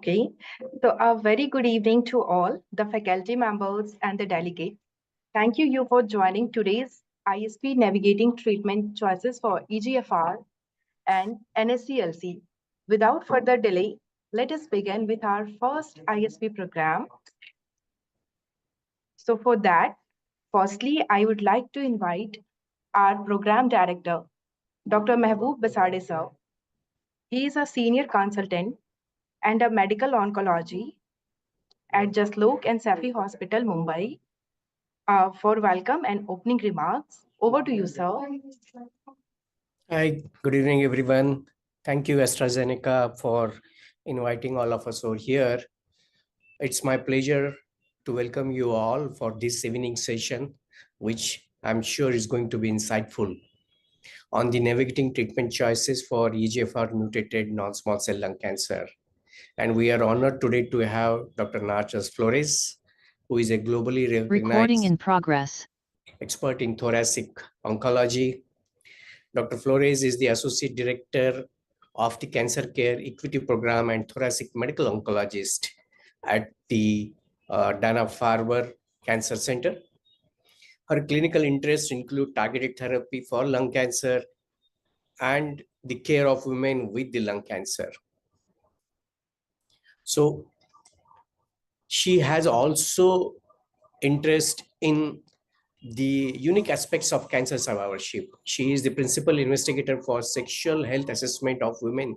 Okay, so a very good evening to all the faculty members and the delegates. Thank you for joining today's ISP Navigating Treatment Choices for EGFR and NSCLC. Without further delay, let us begin with our first ISP program. So for that, firstly, I would like to invite our program director, Dr. Mehboob Basade sir. He is a senior consultant and a medical oncology at Jaslok and Safi Hospital, Mumbai, for welcome and opening remarks. Over to you, sir. Hi, good evening, everyone. Thank you, AstraZeneca, for inviting all of us over here. It's my pleasure to welcome you all for this evening session, which I'm sure is going to be insightful on the navigating treatment choices for EGFR-mutated non-small cell lung cancer. And we are honored today to have Dr. Narjas Flores, who is a globally recognized recording in progress expert in thoracic oncology. Dr. Flores is the Associate Director of the Cancer Care Equity Program and Thoracic Medical Oncologist at the Dana-Farber Cancer Center. Her clinical interests include targeted therapy for lung cancer and the care of women with the lung cancer. So she has also interest in the unique aspects of cancer survivorship. She is the principal investigator for sexual health assessment of women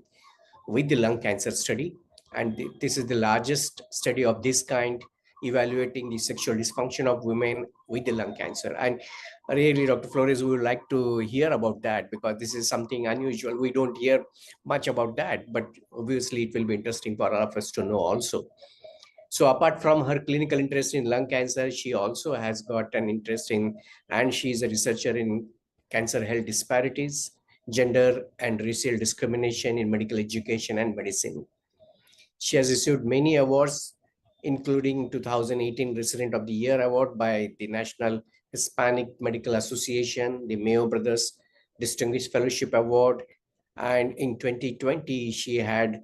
with the lung cancer study. And this is the largest study of this kind, evaluating the sexual dysfunction of women with the lung cancer. And really, Dr. Flores, we would like to hear about that because this is something unusual. We don't hear much about that, but obviously it will be interesting for all of us to know also. So apart from her clinical interest in lung cancer, she also has got an interest in, and she's a researcher in cancer health disparities, gender and racial discrimination in medical education and medicine. She has received many awards, including 2018 Resident of the Year Award by the National Hispanic Medical Association, the Mayo Brothers Distinguished Fellowship Award, and in 2020, she had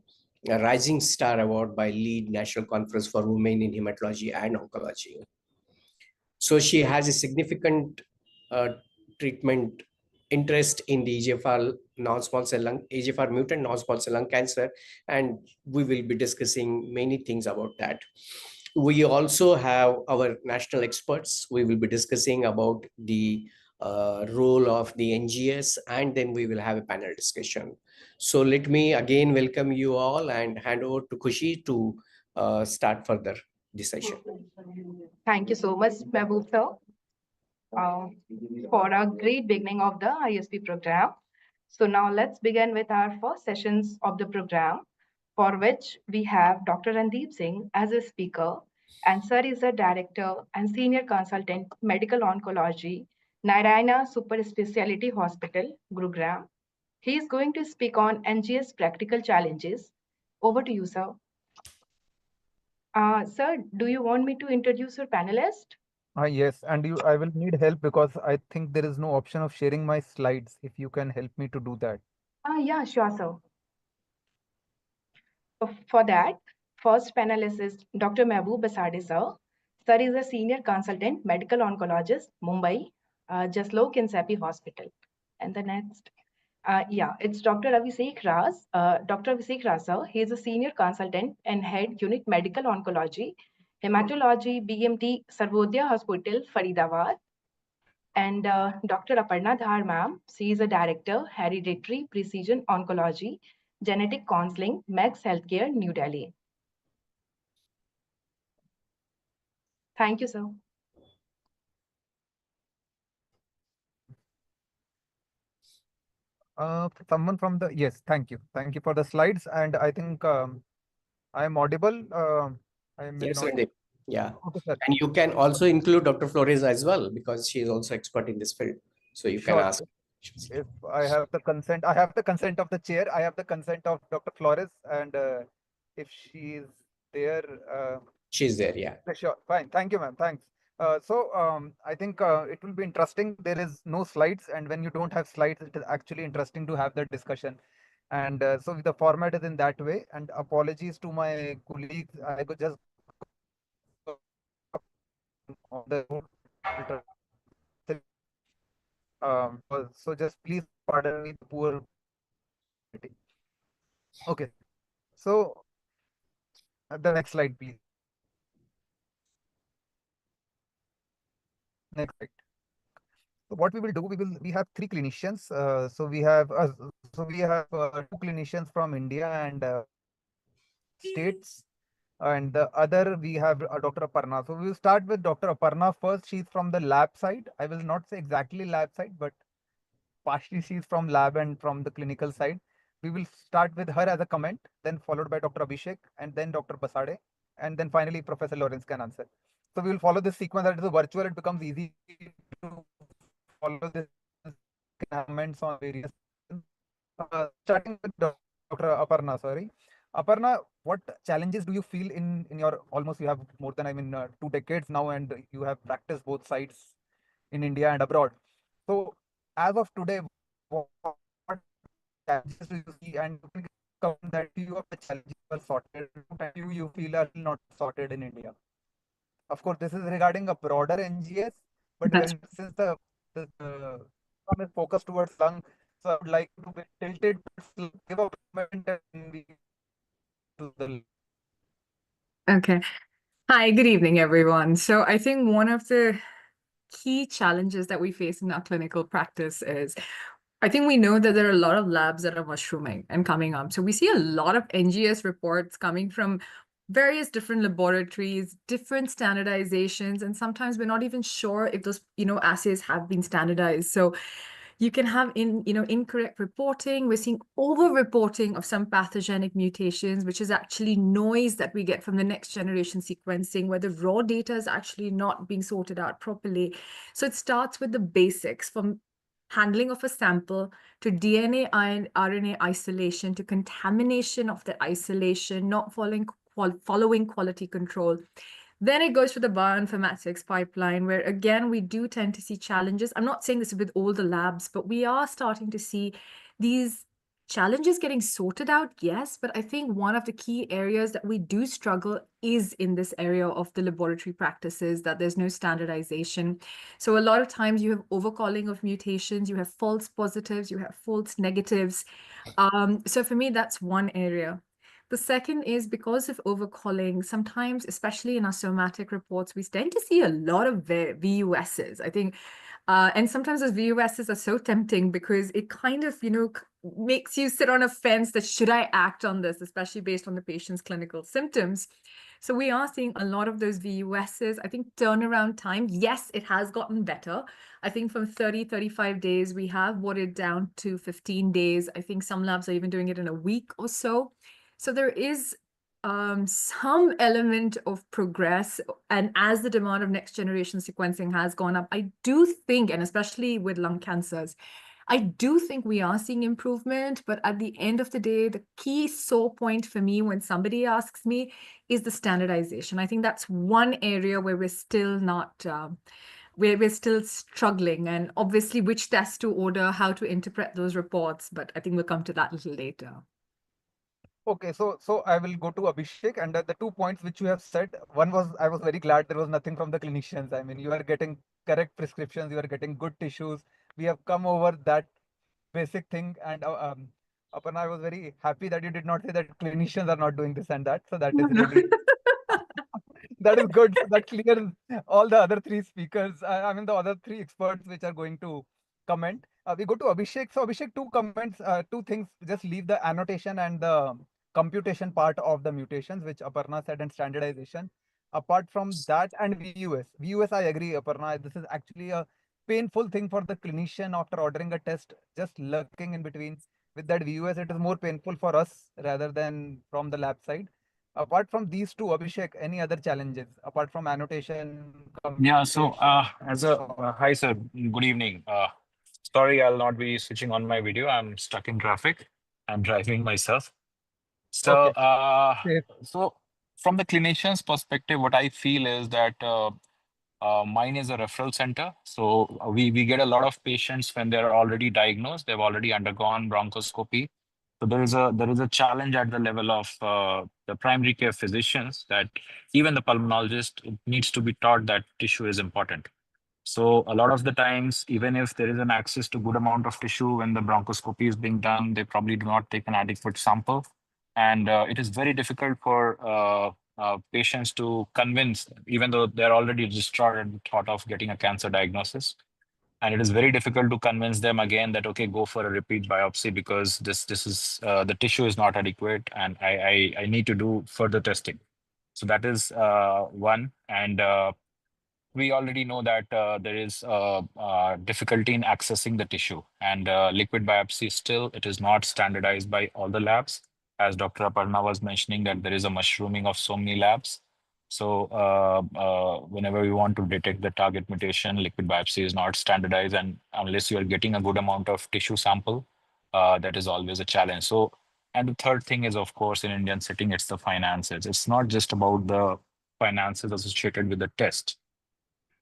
a Rising Star Award by Lead National Conference for Women in Hematology and Oncology. So she has a significant treatment interest in the EGFR mutant non-small cell lung cancer, and we will be discussing many things about that. We also have our national experts. We will be discussing about the role of the NGS, and then we will have a panel discussion. So let me again welcome you all and hand over to Khushi to start further this session. Thank you so much, Mehboob sir, for a great beginning of the ISP program. So now let's begin with our first sessions of the program, for which we have Dr. Randeep Singh as a speaker, and sir is a director and senior consultant medical oncology, Narayana Super Speciality Hospital, Gurugram. He is going to speak on NGS practical challenges. Over to you, sir. Sir, do you want me to introduce your panelist? Yes, and I will need help because I think there is no option of sharing my slides. If you can help me to do that. Yeah, sure, sir. For that, first panelist is Dr. Mehboob Basade, sir. Sir is a senior consultant medical oncologist, Mumbai, Jaslok and Sapi Hospital. And the next, it's Dr. Abhishek Ras. Dr. Abhishek Ras, sir. He is a senior consultant and head unit medical oncology, hematology, BMT, Sarvodaya Hospital, Faridabad. And Dr. Aparna Dhar, ma'am. She is a director, hereditary precision oncology, genetic counseling, Max Healthcare, New Delhi. Thank you, sir. Someone from the, yes, thank you. Thank you for the slides. And I think I am audible. I may Yes, not. Randeep. Yeah. Okay, sir. And you can also include Dr. Flores as well, because she is also expert in this field. So you can ask. If I have the consent, I have the consent of the chair. I have the consent of Dr. Flores. And if she is there. She's there, yeah. Sure, fine. Thank you, ma'am. Thanks. I think it will be interesting. There is no slides, and when you don't have slides, it is actually interesting to have that discussion. And so the format is in that way. And apologies to my colleagues. I could just on the road. So just please pardon me the poor. Okay, so the next slide, please. Next slide. So what we will do, we have three clinicians. So we have two clinicians from India and states, and the other we have Dr. Aparna. So we will start with Dr. Aparna first. She's from the lab side. I will not say exactly lab side, but partially she's from lab and from the clinical side. We will start with her as a comment, then followed by Dr. Abhishek, and then Dr. Basade, and then finally Professor Lawrence can answer. So we will follow this sequence. That is a virtual. It becomes easy to follow this comments on various. Starting with Dr. Aparna, sorry. Aparna, what challenges do you feel in your almost you have more than 2 decades now, and you have practiced both sides in India and abroad. So as of today, what challenges do you see, and you can come that few of the challenges are sorted and few you feel are not sorted in India? Of course, this is regarding a broader NGS, but That's since the one is focused towards lung, so I would like to be tilted towards give a comment and we to the okay. Hi, good evening, everyone. So I think one of the key challenges that we face in our clinical practice is I think we know that there are a lot of labs that are mushrooming and coming up. So we see a lot of NGS reports coming from various different laboratories, different standardizations, and sometimes we're not even sure if those, assays have been standardized. So you can have incorrect reporting. We're seeing over-reporting of some pathogenic mutations, which is actually noise that we get from the next generation sequencing, where the raw data is actually not being sorted out properly. So it starts with the basics, from handling of a sample to DNA and RNA isolation to contamination of the isolation, not following quality control. Then it goes to the bioinformatics pipeline, where again, we do tend to see challenges. I'm not saying this with all the labs, but we are starting to see these challenges getting sorted out, yes, but I think one of the key areas that we do struggle is in this area of the laboratory practices, that there's no standardization. So a lot of times you have overcalling of mutations, you have false positives, you have false negatives. So for me, that's one area. The second is because of overcalling, sometimes, especially in our somatic reports, we tend to see a lot of VUSs. I think and sometimes those VUSs are so tempting because it kind of, makes you sit on a fence that should I act on this, especially based on the patient's clinical symptoms. So we are seeing a lot of those VUSs. I think turnaround time, yes, it has gotten better. I think from 30, 35 days, we have brought it down to 15 days. I think some labs are even doing it in a week or so. So there is some element of progress. And as the demand of next generation sequencing has gone up, I do think, and especially with lung cancers, I do think we are seeing improvement. But at the end of the day, the key sore point for me when somebody asks me is the standardization. I think that's one area where we're still not, where we're still struggling. And obviously, which test to order, how to interpret those reports. But I think we'll come to that a little later. Okay, so I will go to Abhishek, and the 2 points which you have said, one was I was very glad there was nothing from the clinicians. I mean, you are getting correct prescriptions, you are getting good tissues. We have come over that basic thing, and Aparna, I was very happy that you did not say that clinicians are not doing this and that. So that is really that is good. So that clears all the other three speakers. I mean, the other three experts which are going to comment. We go to Abhishek. So Abhishek, two comments, two things. Just leave the annotation and the computation part of the mutations, which Aparna said, and standardization. Apart from that, and VUS, I agree, Aparna. This is actually a painful thing for the clinician after ordering a test, just lurking in between. With that VUS, it is more painful for us rather than from the lab side. Apart from these two, Abhishek, any other challenges apart from annotation? Yeah, so Computation? hi sir, good evening. Sorry, I'll not be switching on my video. I'm stuck in traffic. I'm driving myself. So Okay. Safe. so from the clinician's perspective, what I feel is that mine is a referral center. So we get a lot of patients when they're already diagnosed, they've already undergone bronchoscopy, So there is a challenge at the level of the primary care physicians, that even the pulmonologist needs to be taught that tissue is important. So a lot of the times, even if there is an access to good amount of tissue when the bronchoscopy is being done, they probably do not take an adequate sample. And it is very difficult for patients to convince, even though they're already registered and thought of getting a cancer diagnosis. And it is very difficult to convince them again that, okay, go for a repeat biopsy, because this is the tissue is not adequate, and I need to do further testing. So that is one. And we already know that there is difficulty in accessing the tissue, and liquid biopsy still, it is not standardized by all the labs. As Dr. Aparna was mentioning, that there is a mushrooming of so many labs. So whenever we want to detect the target mutation, liquid biopsy is not standardized, and unless you are getting a good amount of tissue sample, that is always a challenge. So, and the third thing is, of course, in Indian setting, it's the finances. It's not just about the finances associated with the test.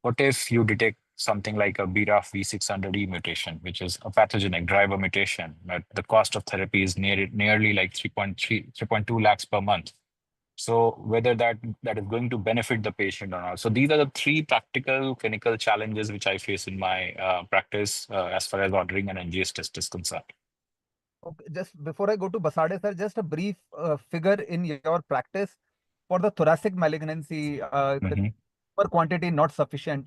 What if you detect something like a BRAF V600E mutation, which is a pathogenic driver mutation, but the cost of therapy is nearly like 3.2 lakhs per month. So whether that is going to benefit the patient or not. So these are the three practical clinical challenges which I face in my practice as far as ordering an NGS test is concerned. Okay, just before I go to Basade, sir, just a brief figure in your practice for the thoracic malignancy, the per quantity not sufficient,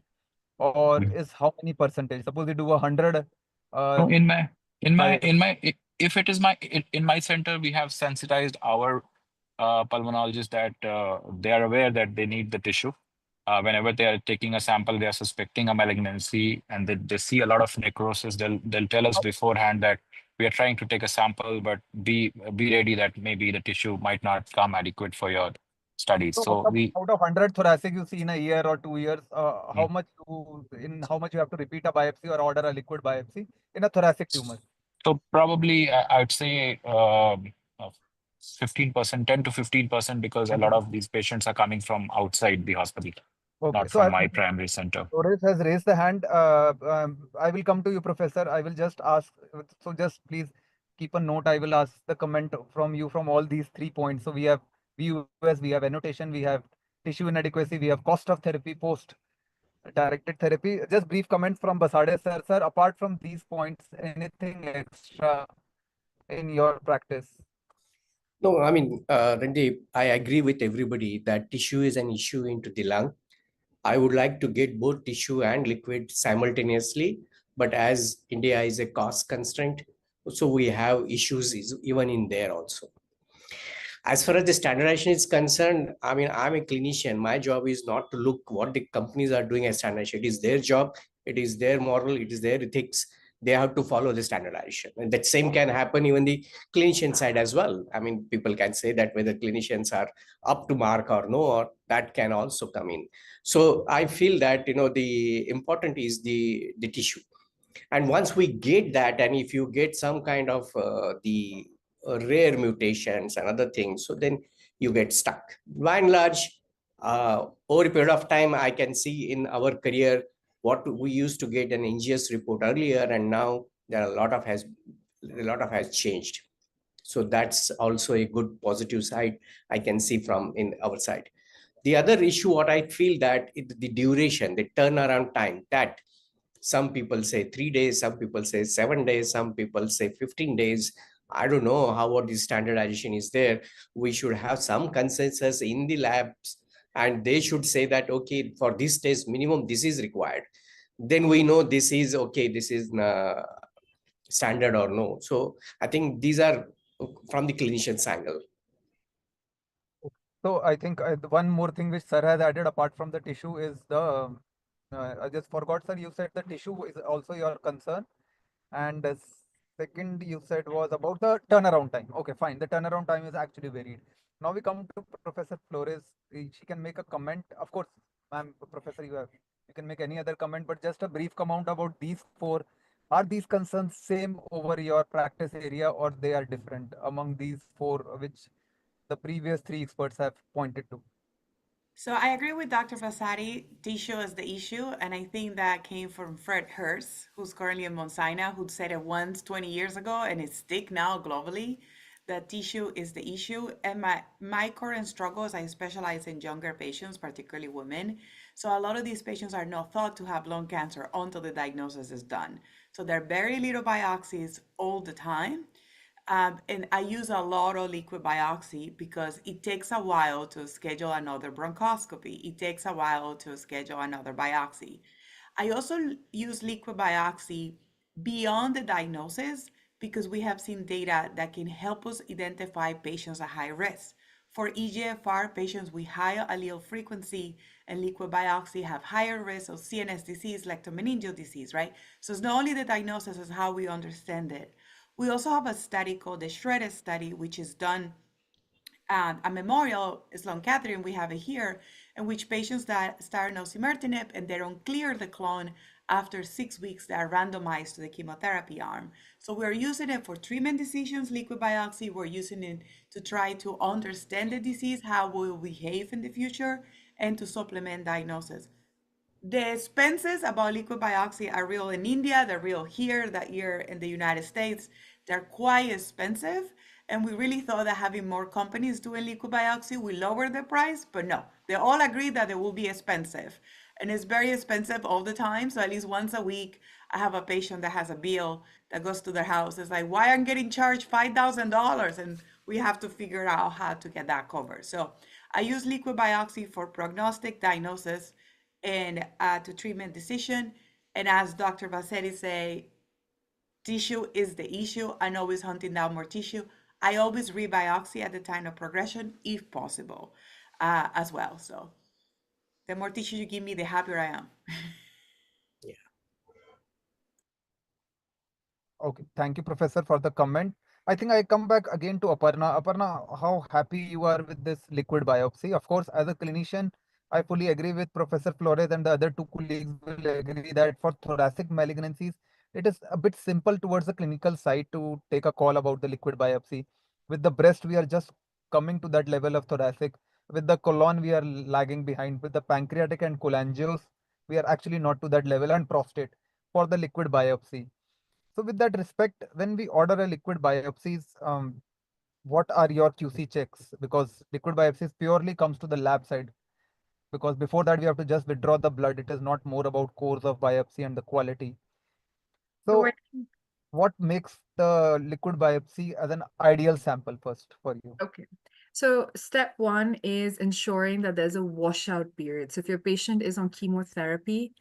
or is how many percentage? Suppose we do 100. So if it is in my center, we have sensitized our pulmonologists that they are aware that they need the tissue. Whenever they are taking a sample, they are suspecting a malignancy, and they see a lot of necrosis. They'll tell us beforehand that we are trying to take a sample, but be ready that maybe the tissue might not come adequate for your studies. So out of 100 thoracic you see in a year or 2 years, how much you have to repeat a biopsy or order a liquid biopsy in a thoracic tumor? So probably I would say 15%, 10 to 15%, because a lot of these patients are coming from outside the hospital, not from my primary center. Flores has raised the hand. I will come to you, Professor. I will just ask. So just please keep a note. I will ask the comment from you from all these 3 points. So we have VUS, we have annotation, we have tissue inadequacy, we have cost of therapy, post directed therapy. Just brief comment from Basade, sir. Sir, apart from these points, anything extra in your practice? No, I mean, Randy, I agree with everybody that tissue is an issue into the lung. I would like to get both tissue and liquid simultaneously, but as India is a cost constraint, so we have issues even in there also. As far as the standardization is concerned, I mean, I'm a clinician. My job is not to look what the companies are doing as standardization. It is their job. It is their moral. It is their ethics. They have to follow the standardization. And that same can happen even the clinician side as well. I mean, people can say that whether clinicians are up to mark or no, or that can also come in. So I feel that, the important is the tissue. And once we get that, and if you get some kind of the rare mutations and other things, so then you get stuck. By and large, over a period of time, I can see in our career what we used to get an NGS report earlier, and now there are a lot of has changed. So that's also a good positive side I can see from in our side. The other issue, what I feel that the duration, the turnaround time, that some people say 3 days, some people say 7 days, some people say 15 days. I don't know how what the standardization is there. We should have some consensus in the labs, and they should say that, okay, for this test, minimum this is required. Then we know this is okay, this is standard or no. So I think these are from the clinician's angle. So I think one more thing which sir has added apart from the tissue is the, I just forgot, sir, you said the tissue is also your concern. And the second you said was about the turnaround time. Okay, fine. The turnaround time is actually varied. Now we come to Professor Flores. She can make a comment. Of course, ma'am, Professor, you can make any other comment, but just a brief comment about these 4. Are these concerns same over your practice area, or they are different among these 4, which the previous 3 experts have pointed to? So I agree with Dr. Vasari. Tissue is the issue, and I think that came from Fred Hurst, who's currently in Mount Sinai, who said it once 20 years ago, and it's stick now globally. that tissue is the issue. And my current struggles, I specialize in younger patients, particularly women. So a lot of these patients are not thought to have lung cancer until the diagnosis is done. So there are very little biopsies all the time. And I use a lot of liquid biopsy because it takes a while to schedule another bronchoscopy. It takes a while to schedule another biopsy. I also use liquid biopsy beyond the diagnosis because we have seen data that can help us identify patients at high risk. For EGFR, patients with higher allele frequency and liquid biopsy have higher risk of CNS disease, leptomeningeal disease, right? So it's not only the diagnosis, it's how we understand it. We also have a study called the Shredded study, which is done at a memorial Sloan Kettering, we have it here, in which patients that start osimertinib and they don't clear the clone after 6 weeks, they are randomized to the chemotherapy arm. So we're using it for treatment decisions, liquid biopsy. We're using it to try to understand the disease, how it will behave in the future, and to supplement diagnosis. The expenses about liquid biopsy are real in India, they're real here, that here in the United States. They're quite expensive. And we really thought that having more companies doing liquid biopsy will lower the price, but no, they all agree that it will be expensive. And it's very expensive all the time. So at least once a week, I have a patient that has a bill that goes to their house. It's like, why I'm getting charged $5,000? And we have to figure out how to get that covered. So I use liquid biopsy for prognostic diagnosis and to treatment decision. And as Dr. Vassetti say, tissue is the issue. I'm always hunting down more tissue. I always rebiopsy at the time of progression, if possible, as well. So the more tissue you give me, the happier I am. Okay, thank you, Professor, for the comment. I think I come back again to Aparna. Aparna, how happy you are with this liquid biopsy? Of course, as a clinician, I fully agree with Professor Flores and the other two colleagues will agree that for thoracic malignancies, it is a bit simple towards the clinical side to take a call about the liquid biopsy. With the breast, we are just coming to that level of thoracic. With the colon, we are lagging behind. With the pancreatic and cholangios, we are actually not to that level, and prostate for the liquid biopsy. So with that respect, when we order a liquid biopsies, what are your QC checks? Because liquid biopsies purely comes to the lab side. Because before that, we have to just withdraw the blood. It is not more about course of biopsy and the quality. So I So what makes the liquid biopsy as an ideal sample first for you? Okay. So step one is ensuring that there's a washout period. So if your patient is on chemotherapy,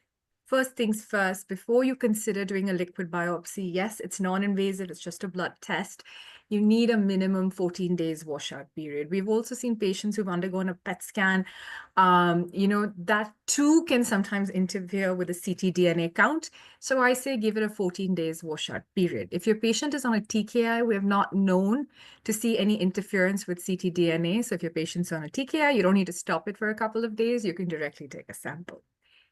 first things first, before you consider doing a liquid biopsy, yes, it's non-invasive, it's just a blood test. You need a minimum 14 days washout period. We've also seen patients who've undergone a PET scan. That too can sometimes interfere with the ctDNA count. So I say give it a 14 days washout period. If your patient is on a TKI, we have not known to see any interference with ctDNA. So if your patient's on a TKI, you don't need to stop it for a couple of days. You can directly take a sample.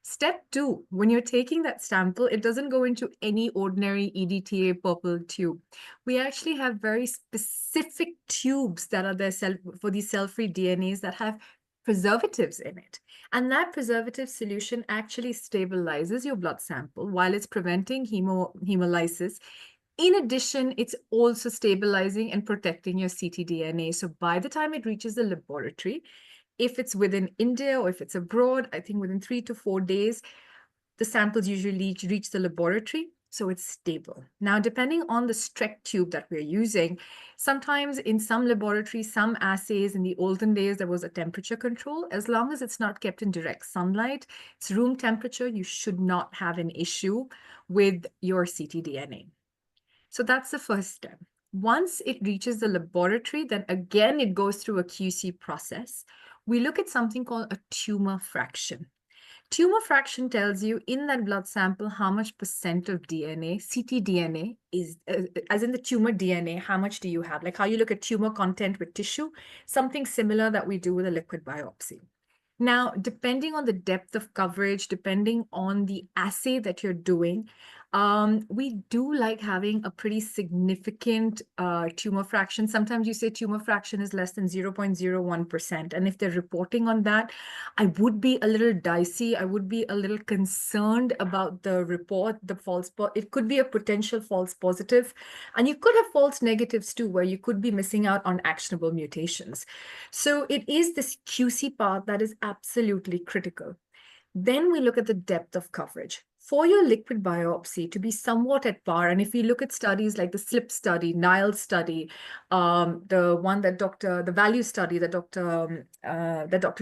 Step two, when you're taking that sample, it doesn't go into any ordinary EDTA purple tube. We actually have very specific tubes that are there for these cell-free DNAs that have preservatives in it. And that preservative solution actually stabilizes your blood sample while it's preventing hemolysis. In addition, it's also stabilizing and protecting your ctDNA. So by the time it reaches the laboratory, if it's within India or if it's abroad, I think within 3 to 4 days, the samples usually reach the laboratory. So it's stable. Now, depending on the Streck tube that we're using, sometimes in some laboratories, some assays, in the olden days, there was a temperature control. As long as it's not kept in direct sunlight, it's room temperature, you should not have an issue with your ctDNA. So that's the first step. Once it reaches the laboratory, then again, it goes through a QC process. We look at something called a tumor fraction. Tumor fraction tells you in that blood sample how much percent of DNA, ctDNA, is, as in the tumor DNA, how much do you have? Like how you look at tumor content with tissue, something similar that we do with a liquid biopsy. Now, depending on the depth of coverage, depending on the assay that you're doing, We do like having a pretty significant tumor fraction. Sometimes you say tumor fraction is less than 0.01%. And if they're reporting on that, I would be a little dicey. I would be a little concerned about the report, the false, it could be a potential false positive. And you could have false negatives too, where you could be missing out on actionable mutations. So it is this QC part that is absolutely critical. Then we look at the depth of coverage. For your liquid biopsy to be somewhat at par, and if we look at studies like the SLIP study, Nile study, the one that the value study that Dr.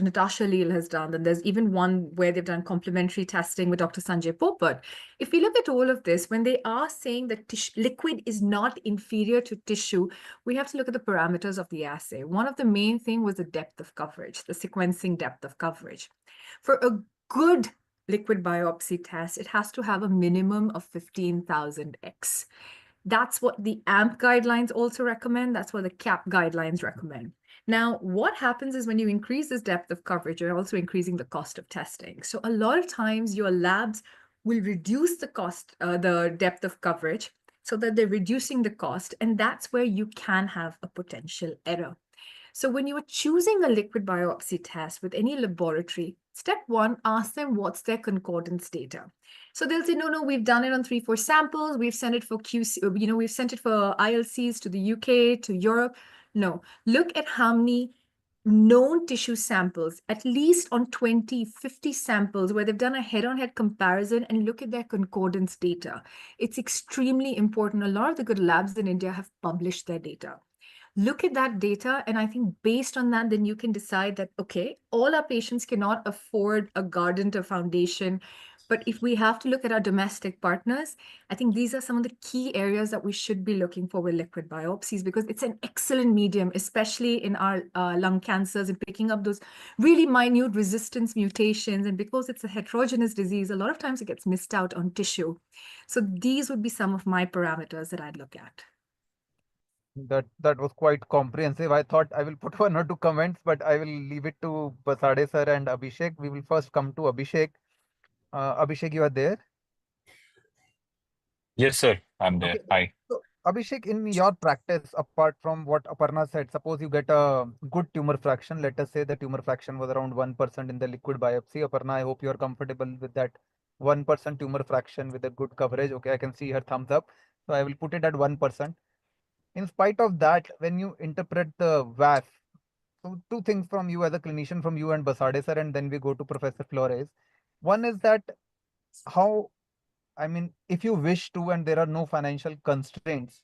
Natasha Leal has done, and there's even one where they've done complementary testing with Dr. Sanjay Popat. If we look at all of this, when they are saying that liquid is not inferior to tissue, we have to look at the parameters of the assay. One of the main thing was the depth of coverage, the sequencing depth of coverage. For a good liquid biopsy test, it has to have a minimum of 15,000x. That's what the AMP guidelines also recommend. That's what the CAP guidelines recommend. Now, what happens is when you increase this depth of coverage, you're also increasing the cost of testing. So a lot of times your labs will reduce the cost, the depth of coverage, so that they're reducing the cost. And that's where you can have a potential error. So when you are choosing a liquid biopsy test with any laboratory, step one, ask them what's their concordance data. So they'll say, no, we've done it on 3-4 samples. We've sent it for QC, we've sent it for ILCs to the UK, to Europe. No, look at how many known tissue samples, at least on 20, 50 samples where they've done a head-on-head comparison, and look at their concordance data. It's extremely important. A lot of the good labs in India have published their data. Look at that data, and I think based on that, then you can decide that, okay, all our patients cannot afford a Guardant or Foundation, but if we have to look at our domestic partners, I think these are some of the key areas that we should be looking for with liquid biopsies, because it's an excellent medium, especially in our lung cancers, and picking up those really minute resistance mutations. And because it's a heterogeneous disease, a lot of times it gets missed out on tissue. So these would be some of my parameters that I'd look at. That was quite comprehensive. I thought I will put 1 or 2 comments, but I will leave it to Basade sir and Abhishek. We will first come to Abhishek. Abhishek, you are there? Yes, sir. I'm there. Okay. Hi. So, Abhishek, in your practice, apart from what Aparna said, suppose you get a good tumor fraction. Let us say the tumor fraction was around 1% in the liquid biopsy. Aparna, I hope you are comfortable with that 1% tumor fraction with a good coverage. Okay, I can see her thumbs up. So I will put it at 1%. In spite of that, when you interpret the VAF, so 2 things from you as a clinician, from you and Basade sir, and then we go to Professor Flores. One is that if you wish to, and there are no financial constraints,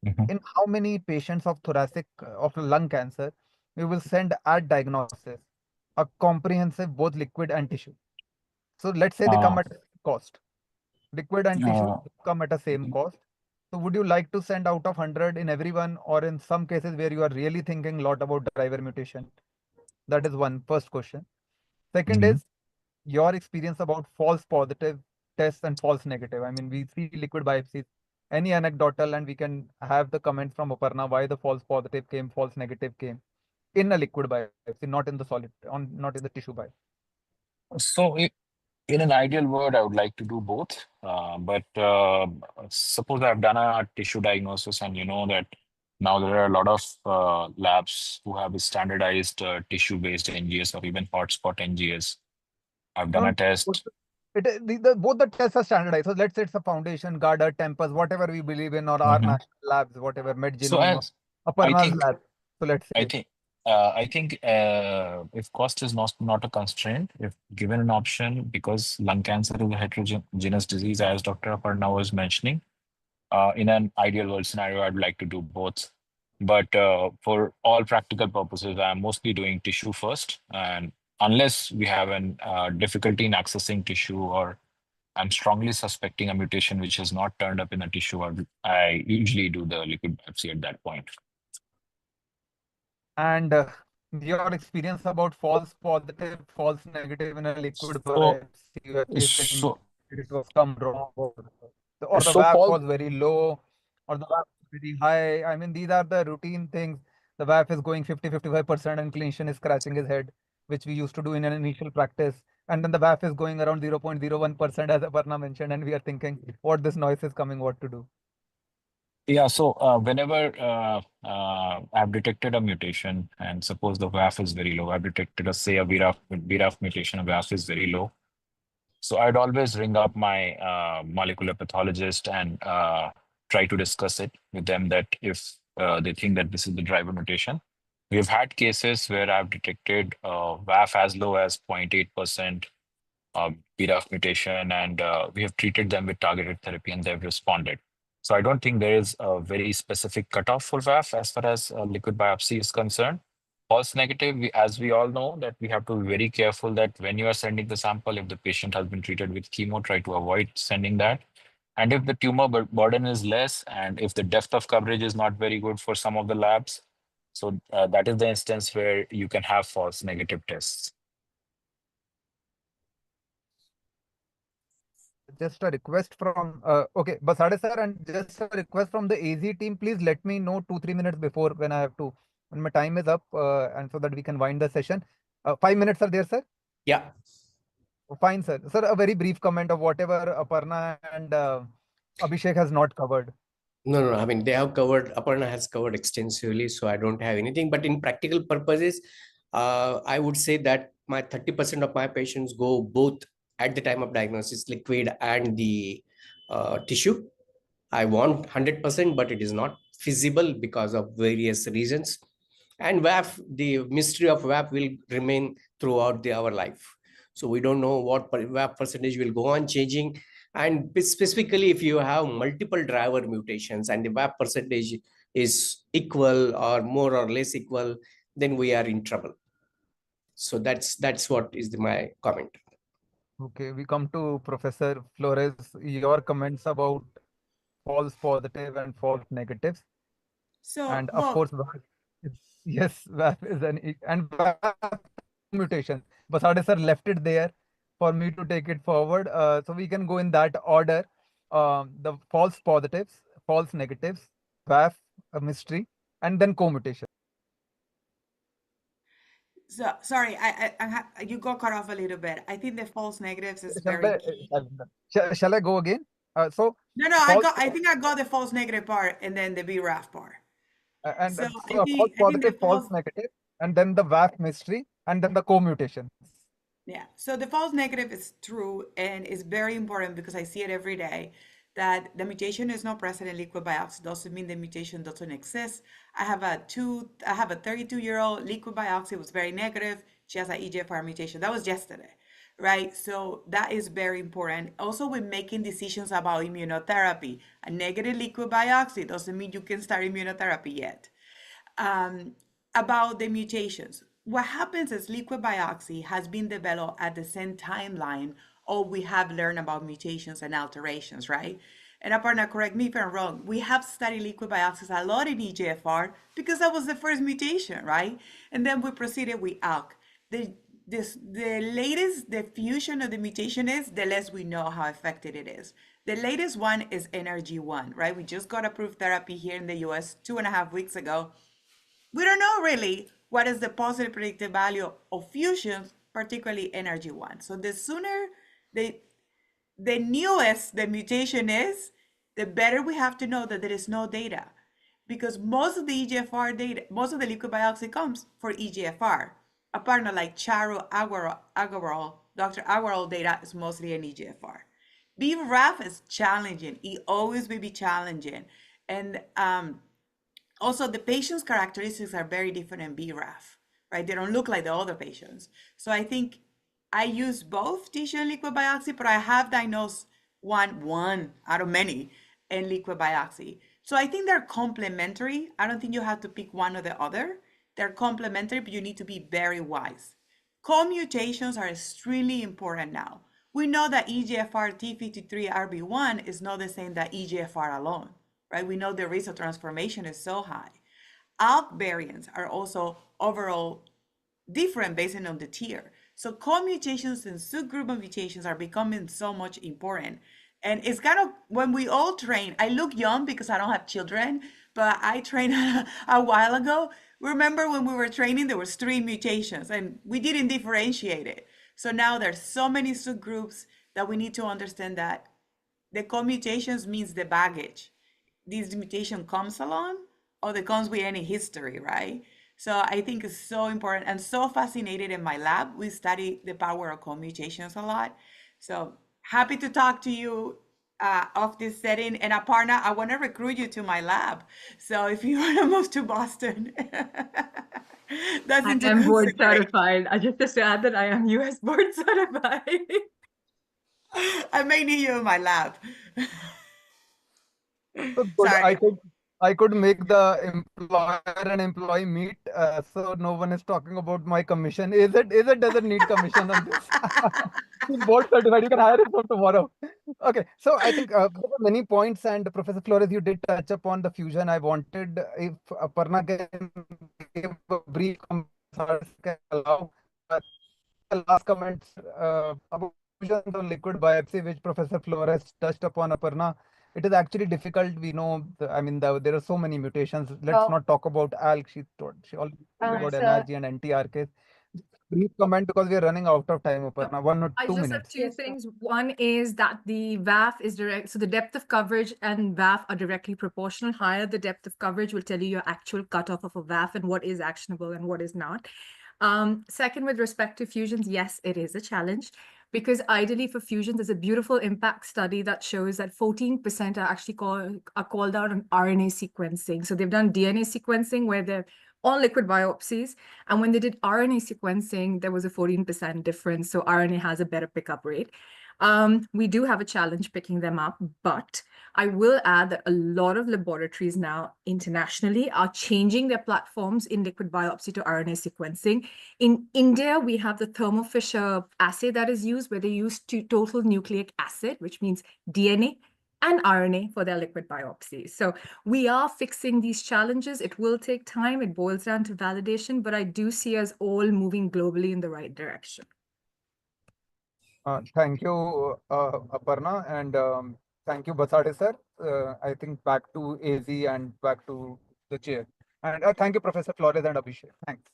in how many patients of of lung cancer, we will send at diagnosis a comprehensive both liquid and tissue. So let's say they come at cost. Liquid and tissue come at a same cost. So would you like to send out of 100 in everyone, or in some cases where you are really thinking a lot about driver mutation? That is first question. Second is your experience about false positive tests and false negative. I mean, we see liquid biopsies, any anecdotal, and we can have the comment from Aparna why the false positive came, false negative came in a liquid biopsy, not in the not in the tissue biopsy. So in an ideal world, I would like to do both. But suppose I've done a tissue diagnosis, and you know that now there are a lot of labs who have standardized tissue-based NGS or even hotspot NGS. I've done a test. Both the tests are standardized. So let's say it's a Foundation, Garda, Tempus, whatever we believe in, or our national labs, whatever, MedGenome, Aparna's lab. So let's say. I think if cost is not a constraint, if given an option, because lung cancer is a heterogeneous disease, as Dr. Aparna was mentioning, in an ideal world scenario, I'd like to do both. But for all practical purposes, I'm mostly doing tissue first. And unless we have a difficulty in accessing tissue, or I'm strongly suspecting a mutation which has not turned up in the tissue, I usually do the liquid biopsy at that point. And your experience about false positive, false negative in a liquid biopsy, it was come wrong, or the VAF was very low, or the VAF was very high. I mean, these are the routine things. The VAF is going 50-55%, and clinician is scratching his head, which we used to do in an initial practice. and then the VAF is going around 0.01%, as Aparna mentioned, and we are thinking what this noise is coming, what to do. Yeah, so whenever I've detected a mutation, and suppose the VAF is very low, I've detected say a BRAF mutation, a VAF is very low. So I'd always ring up my molecular pathologist and try to discuss it with them that if they think that this is the driver mutation. We've had cases where I've detected VAF as low as 0.8% BRAF mutation, and we have treated them with targeted therapy and they've responded. So I don't think there is a very specific cutoff for VAF as far as liquid biopsy is concerned. False negative, as we all know, that we have to be very careful that when you are sending the sample, if the patient has been treated with chemo, try to avoid sending that. And if the tumor burden is less, and if the depth of coverage is not very good for some of the labs, so that is the instance where you can have false negative tests. Just a request from okay, Basade sir, and just a request from the AZ team. Please let me know 2-3 minutes before when I have to, when my time is up, and so that we can wind the session. 5 minutes are there, sir? Yeah. Fine, sir. Sir, a very brief comment of whatever Aparna and Abhishek has not covered. No. I mean, they have covered, Aparna has covered extensively, so I don't have anything. But in practical purposes, I would say that my 30% of my patients go both at the time of diagnosis, liquid and the tissue. I want 100%, but it is not feasible because of various reasons. And VAF, the mystery of VAF will remain throughout our life. So we don't know what VAF percentage will go on changing. And specifically, if you have multiple driver mutations and the VAF percentage is equal or more or less equal, then we are in trouble. So that's what is my comment. Okay, we come to Professor Flores. Your comments about false positive and false negatives. So, And of well, course, yes, VAF is and VAF mutation. Basade sir left it there for me to take it forward. So we can go in that order. The false positives, false negatives, VAF, a mystery, and then co-mutation. so sorry, you got cut off a little bit. I think the false negatives is Shall very I, key. shall I go again? So No, false, I think I got the false negative part and then the BRAF part. and So false I think the positive, false negative, and then the VAF mystery, and then the co-mutations. yeah. So the false negative is true and is very important because I see it every day that the mutation is not present in liquid biopsy doesn't mean the mutation doesn't exist. I have a 32-year-old liquid biopsy was very negative. She has an EGFR mutation. That was yesterday, right? So that is very important. Also, when making decisions about immunotherapy, a negative liquid biopsy doesn't mean you can start immunotherapy yet. About the mutations. What happens is liquid biopsy has been developed at the same timeline or we have learned about mutations and alterations, right? And Aparna, correct me if I'm wrong, we have studied liquid biopsies a lot in EGFR because that was the first mutation, right? And then we proceeded with ALK. The latest the fusion of the mutation is, the less we know how effective it is. The latest one is NRG1, right? We just got approved therapy here in the US 2.5 weeks ago. We don't know really what is the positive predictive value of fusions, particularly NRG1. So the sooner the newest the mutation is, the better we have to know that there is no data. Because most of the EGFR data, most of the liquid biopsy comes for EGFR. A partner like Charo Agarwal, Dr. Agarwal data is mostly an EGFR. BRAF is challenging. It always will be challenging. And also, the patient's characteristics are very different in BRAF, right? They don't look like the other patients. So I think I use both tissue and liquid biopsy, but I have diagnosed one out of many in liquid biopsy. So I think they're complementary. I don't think you have to pick one or the other. They're complementary, but you need to be very wise. Co-mutations are extremely important now. We know that EGFR T53RB1 is not the same that EGFR alone, right? We know the risk of transformation is so high. ALK variants are also overall different based on the tier. So co-mutations and subgroup of mutations are becoming so much important. And it's kind of, when we all train, I look young because I don't have children, but I trained a while ago. Remember when we were training, there was 3 mutations and we didn't differentiate it. So now there's so many subgroups that we need to understand that the co-mutations means the baggage. This mutation comes along or it comes with any history, right? So I think it's so important and so fascinated in my lab. We study the power of co-mutations a lot. So happy to talk to you of this setting. And Aparna, I want to recruit you to my lab. So if you want to move to Boston, that's I into am board consideration. certified. I just to add that I am US board certified. I may need you in my lab. So good. Sorry. I could make the employer and employee meet, so no one is talking about my commission. Is it doesn't need commission on this? He's board certified. You can hire him from tomorrow. Okay. So I think there were many points, and Professor Flores, you did touch upon the fusion. I wanted if Aparna can give a brief comment, can allow the last comments about fusions on liquid biopsy, which Professor Flores touched upon, Aparna. It is actually difficult. We know, there are so many mutations. Let's not talk about ALK. She already talked about Sir, NRG and NTRK. Brief comment because we are running out of time, Aparna. 1 or I 2 just have minutes. two Yes, sir. things. One is that the VAF is direct, so the depth of coverage and VAF are directly proportional. Higher the depth of coverage will tell you your actual cutoff of a VAF and what is actionable and what is not. Second, with respect to fusions, yes, it is a challenge because ideally for fusions, there's a beautiful impact study that shows that 14% are actually called out on RNA sequencing. So they've done DNA sequencing where they're all liquid biopsies. And when they did RNA sequencing, there was a 14% difference. So RNA has a better pickup rate. We do have a challenge picking them up, but I will add that a lot of laboratories now internationally are changing their platforms in liquid biopsy to RNA sequencing. In India, we have the Thermo Fisher assay that is used, where they use total nucleic acid, which means DNA and RNA for their liquid biopsies. So we are fixing these challenges. It will take time. It boils down to validation, but I do see us all moving globally in the right direction. Thank you, Aparna, and thank you, Basade sir. I think back to AZ and back to the chair. And thank you, Professor Flores and Abhishek. Thanks.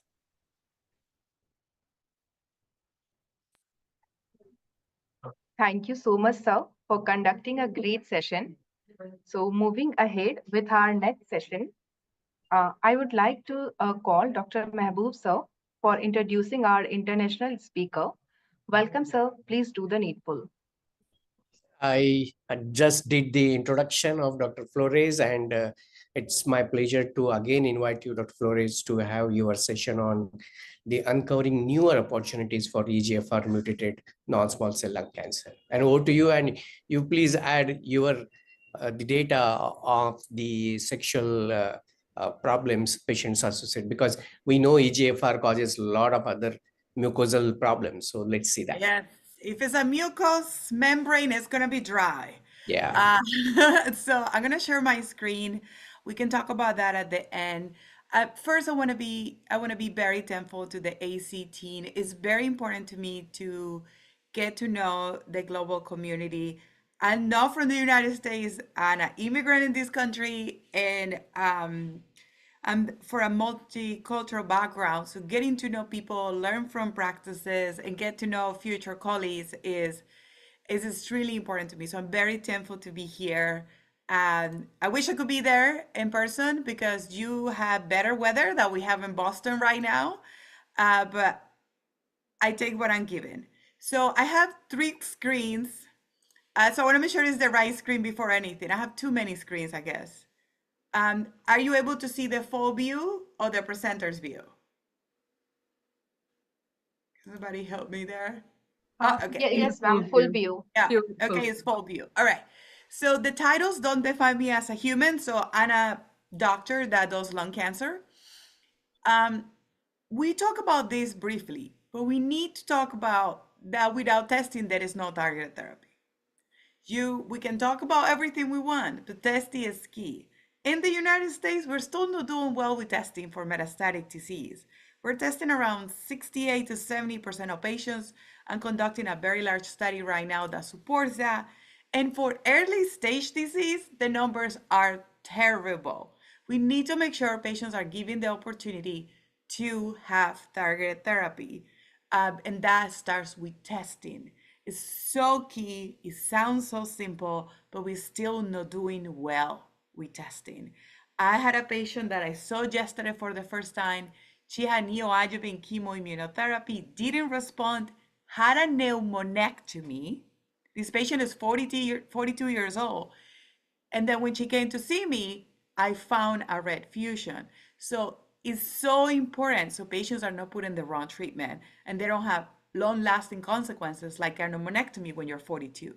Thank you so much, sir, for conducting a great session. So moving ahead with our next session, I would like to call Dr. Mehboob, sir, for introducing our international speaker. Welcome, sir. Please do the needful. I just did the introduction of Dr. Flores, and it's my pleasure to again invite you, Dr. Flores, to have your session on the uncovering newer opportunities for EGFR-mutated non-small cell lung cancer. And over to you, and you please add your the data of the sexual problems patients associate, because we know EGFR causes a lot of other mucosal problems. So let's see that. Yes, if it's a mucous membrane, it's gonna be dry. Yeah. So I'm gonna share my screen. We can talk about that at the end. First, I want to be very thankful to the AC team. It's very important to me to get to know the global community. I'm not from the United States. I'm an immigrant in this country, and I'm for a multicultural background. So getting to know people, learn from practices, and get to know future colleagues is extremely important to me. So I'm very thankful to be here. And I wish I could be there in person because you have better weather than we have in Boston right now. But I take what I'm given. So I have 3 screens. So I want to make sure it's the right screen before anything. I have too many screens, I guess. Are you able to see the full view or the presenter's view? Somebody help me there. Okay. Yes, ma'am. Full view. Yeah. Full Okay, it's full view. All right. So the titles don't define me as a human. So I'm a doctor that does lung cancer. We talk about this briefly, but we need to talk about that without testing, there is no targeted therapy. We can talk about everything we want, but testing is key. In the United States, we're still not doing well with testing for metastatic disease. We're testing around 68 to 70% of patients and conducting a very large study right now that supports that. And for early stage disease, the numbers are terrible. We need to make sure patients are given the opportunity to have targeted therapy. And that starts with testing. It's so key. It sounds so simple, but we're still not doing well with testing. I had a patient that I saw yesterday for the first time. She had neoadjuvant chemoimmunotherapy, didn't respond, had a pneumonectomy. This patient is 42 years old. And then when she came to see me, I found a red fusion. So it's so important so patients are not put in the wrong treatment and they don't have long-lasting consequences like a pneumonectomy when you're 42.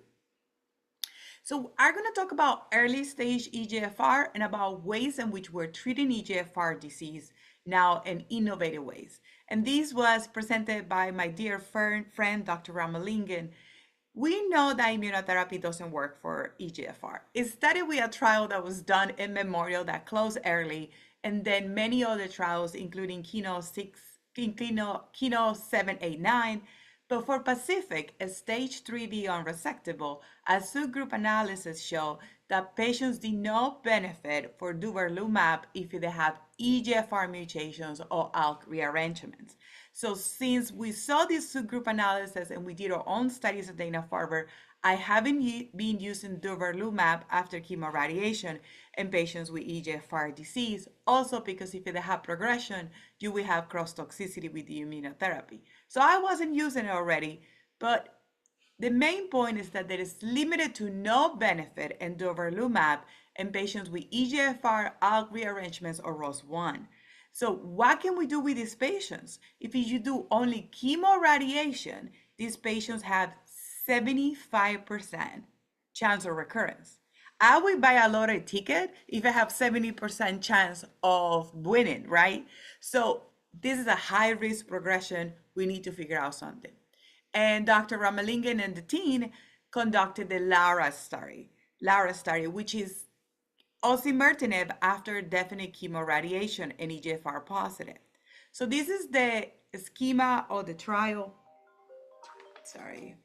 So I'm going to talk about early stage EGFR and about ways in which we're treating EGFR disease now in innovative ways. And this was presented by my dear friend, Dr. Ramalingam. We know that immunotherapy doesn't work for EGFR. It started with a trial that was done in Memorial that closed early, and then many other trials, including Kino 789. But for Pacific, a stage 3B unresectable, a subgroup analysis showed that patients did not benefit for durvalumab if they have EGFR mutations or ALK rearrangements. So since we saw this subgroup analysis and we did our own studies at Dana-Farber, I haven't been using durvalumab after chemoradiation in patients with EGFR disease, also because if they have progression, you will have cross-toxicity with the immunotherapy. So I wasn't using it already, but the main point is that there is limited to no benefit in durvalumab in patients with EGFR, ALK rearrangements, or ROS1. So what can we do with these patients? If you do only chemoradiation, these patients have 75% chance of recurrence. I will buy a lottery ticket if I have 70% chance of winning, right? So this is a high risk progression. We need to figure out something. And Dr. Ramalingam and the team conducted the LAURA study, which is osimertinib after definite chemoradiation in EGFR positive. So this is the schema of the trial. Sorry.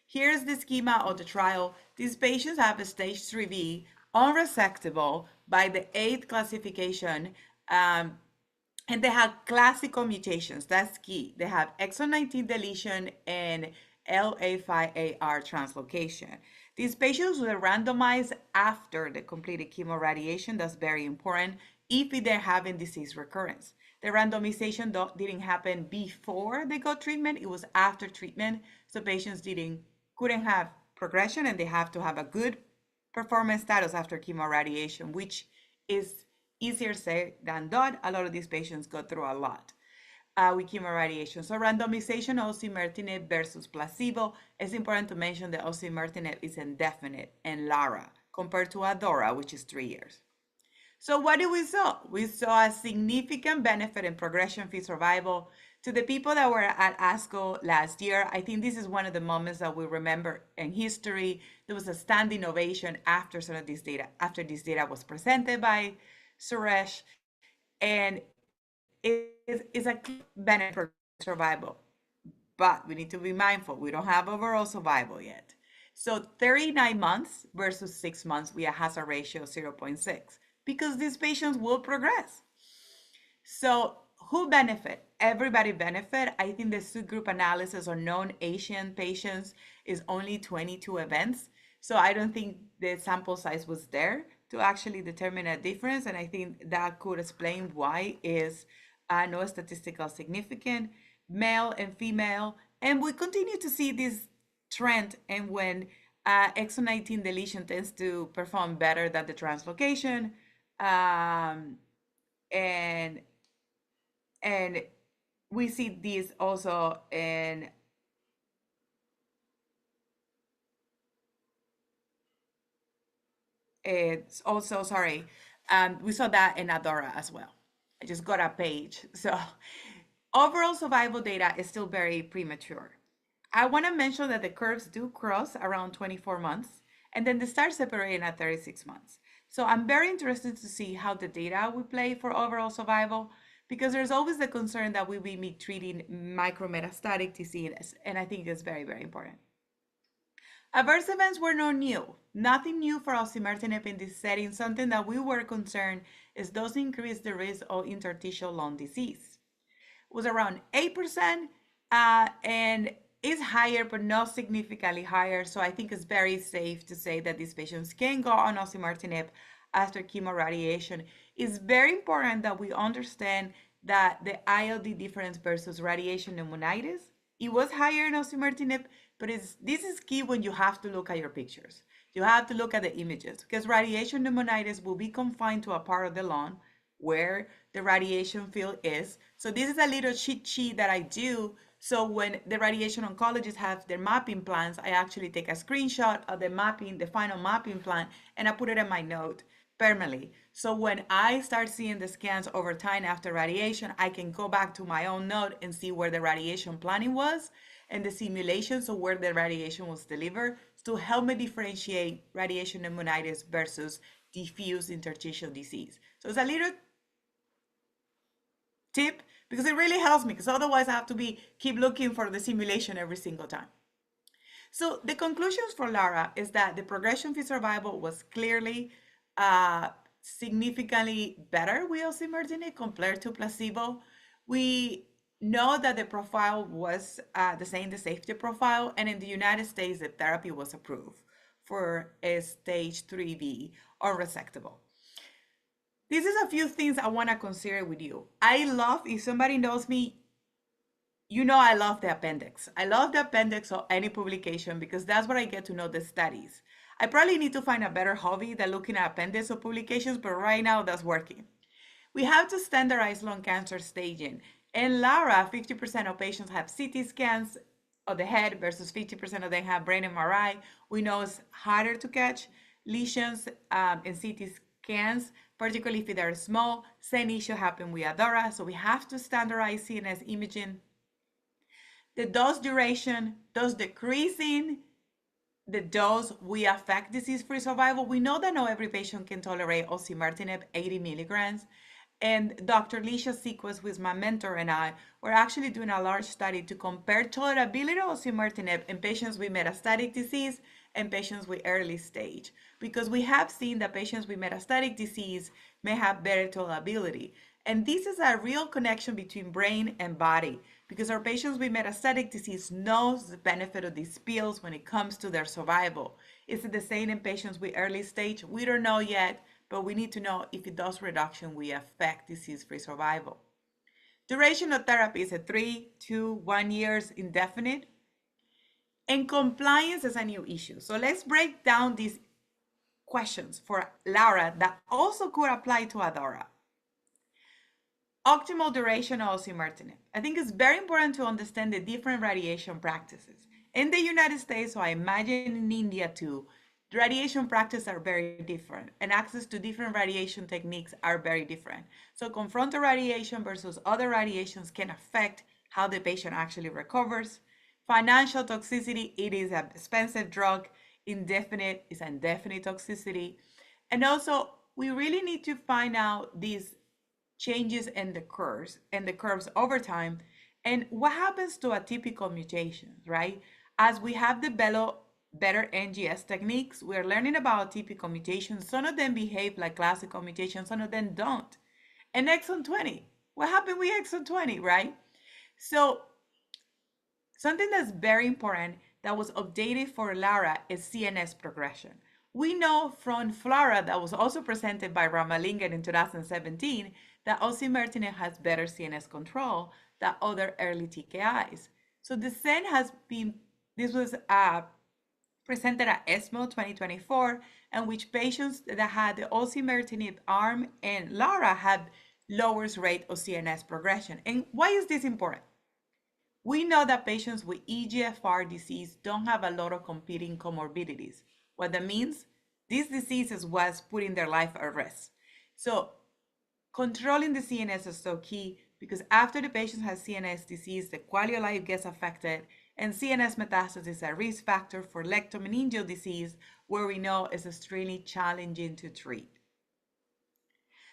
Here's the schema of the trial. These patients have a stage 3B, unresectable by the 8th classification, and they have classical mutations. That's key. They have exon 19 deletion and LA5AR translocation. These patients were randomized after the completed chemoradiation. That's very important if they're having disease recurrence. The randomization didn't happen before they got treatment. It was after treatment. So patients couldn't have progression and they have to have a good performance status after chemoradiation, which is easier said than done. A lot of these patients go through a lot with chemoradiation. So randomization osimertinib versus placebo. It's important to mention that osimertinib is indefinite in LAURA compared to ADAURA, which is 3 years. So what did we saw? We saw a significant benefit in progression-free survival. To the people that were at ASCO last year, I think this is one of the moments that we remember in history. There was a standing ovation after some of this data, after this data was presented by Suresh, and it's a benefit for survival. But we need to be mindful, we don't have overall survival yet. So 39 months versus 6 months, we have a hazard ratio of 0.6 because these patients will progress. So who benefit? Everybody benefit. I think the subgroup analysis on non-Asian patients is only 22 events. So I don't think the sample size was there to actually determine a difference. And I think that could explain why is no statistical significant, male and female. And we continue to see this trend, and when exon 19 deletion tends to perform better than the translocation, and we see this also in it's also, sorry, we saw that in ADAURA as well. I just got a page. So overall survival data is still very premature. I want to mention that the curves do cross around 24 months, and then they start separating at 36 months. So I'm very interested to see how the data will play for overall survival, because there's always the concern that we will be treating micrometastatic disease, and I think it's very, very important. Adverse events were not new. Nothing new for osimertinib in this setting. Something that we were concerned is those increase the risk of interstitial lung disease. It was around 8%, and is higher, but not significantly higher. So I think it's very safe to say that these patients can go on osimertinib after chemoradiation. It's very important that we understand that the ILD difference versus radiation pneumonitis, it was higher in osimertinib, but this is key when you have to look at your pictures. You have to look at the images because radiation pneumonitis will be confined to a part of the lung where the radiation field is. So this is a little cheat sheet that I do. So when the radiation oncologists have their mapping plans, I actually take a screenshot of the mapping, the final mapping plan, and I put it in my note permanently. So when I start seeing the scans over time after radiation, I can go back to my own note and see where the radiation planning was and the simulation, so where the radiation was delivered, to help me differentiate radiation pneumonitis versus diffuse interstitial disease. So it's a little tip because it really helps me, because otherwise I have to keep looking for the simulation every single time. So the conclusions for Lara is that the progression-free survival was clearly significantly better with osimertinib compared to placebo. We know that the profile was the same, the safety profile, and in the United States, the therapy was approved for a stage 3B unresectable. This is a few things I want to consider with you. I love, if somebody knows me, you know I love the appendix. I love the appendix of any publication because that's where I get to know the studies. I probably need to find a better hobby than looking at appendix of publications, but right now that's working. We have to standardize lung cancer staging. In Lara, 50% of patients have CT scans of the head versus 50% of them have brain MRI. We know it's harder to catch lesions in CT scans, particularly if they're small. Same issue happened with ADAURA, so we have to standardize CNS imaging. The dose duration, dose decreasing, the dose will affect disease-free survival. We know that not every patient can tolerate osimertinib 80 milligrams. And Dr. Lisha Sequas, who is my mentor, and I were actually doing a large study to compare tolerability of osimertinib in patients with metastatic disease and patients with early stage, because we have seen that patients with metastatic disease may have better tolerability. And this is a real connection between brain and body, because our patients with metastatic disease knows the benefit of these pills when it comes to their survival. Is it the same in patients with early stage? We don't know yet, but we need to know if it does reduction will affect disease-free survival. Duration of therapy is 3 to 1 years indefinite. And compliance is a new issue. So let's break down these questions for Lara that also could apply to ADAURA. Optimal duration of osimertinib. I think it's very important to understand the different radiation practices. In the United States, so I imagine in India too, the radiation practices are very different, and access to different radiation techniques are very different. So confrontal radiation versus other radiations can affect how the patient actually recovers. Financial toxicity, it is an expensive drug. Indefinite is indefinite toxicity. And also, we really need to find out these changes in the curves over time, and what happens to atypical mutations, right? As we have developed better NGS techniques, we're learning about atypical mutations. Some of them behave like classical mutations, some of them don't. And exon 20, what happened with exon 20, right? So something that's very important that was updated for Lara is CNS progression. We know from FLARA, that was also presented by Ramalingam in 2017, that osimertinib has better CNS control than other early TKIs. So the SEN has been, this was presented at ESMO 2024, in which patients that had the osimertinib arm and Lara had lowest rate of CNS progression. And why is this important? We know that patients with EGFR disease don't have a lot of competing comorbidities. What that means, this disease is what's putting their life at risk. So controlling the CNS is so key, because after the patient has CNS disease, the quality of life gets affected, and CNS metastasis is a risk factor for leptomeningeal disease, where we know is extremely challenging to treat.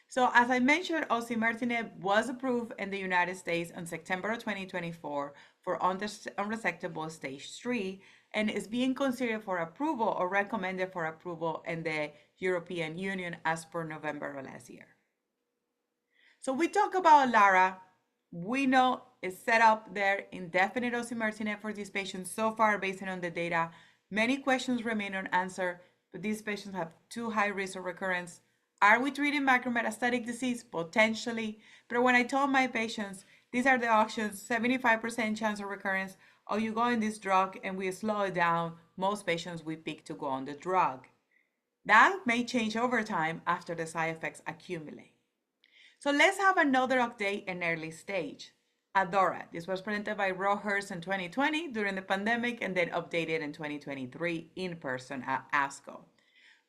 So as I mentioned, osimertinib was approved in the United States in September of 2024 for unresectable stage 3, and is being considered for approval or recommended for approval in the European Union as per November of last year. So we talk about Lara. We know is set up there, indefinite osimertinib for these patients. So far, based on the data, many questions remain unanswered, but these patients have too high risk of recurrence. Are we treating macrometastatic disease? Potentially. But when I told my patients, these are the options, 75% chance of recurrence, or you go on this drug and we slow it down, most patients we pick to go on the drug. That may change over time after the side effects accumulate. So let's have another update in early stage. ADAURA, this was presented by Rohrs in 2020 during the pandemic and then updated in 2023 in person at ASCO.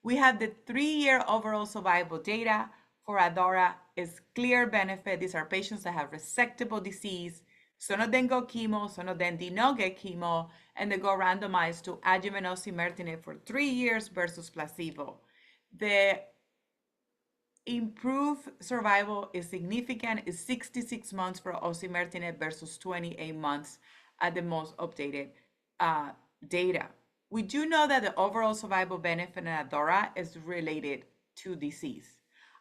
We have the 3-year overall survival data for ADAURA. Is clear benefit. These are patients that have resectable disease. Some of them go chemo, some of them did not get chemo, and they go randomized to adjuvant osimertinib for 3 years versus placebo. The improved survival is significant, is 66 months for osimertinib versus 28 months at the most updated data. We do know that the overall survival benefit in ADAURA is related to disease.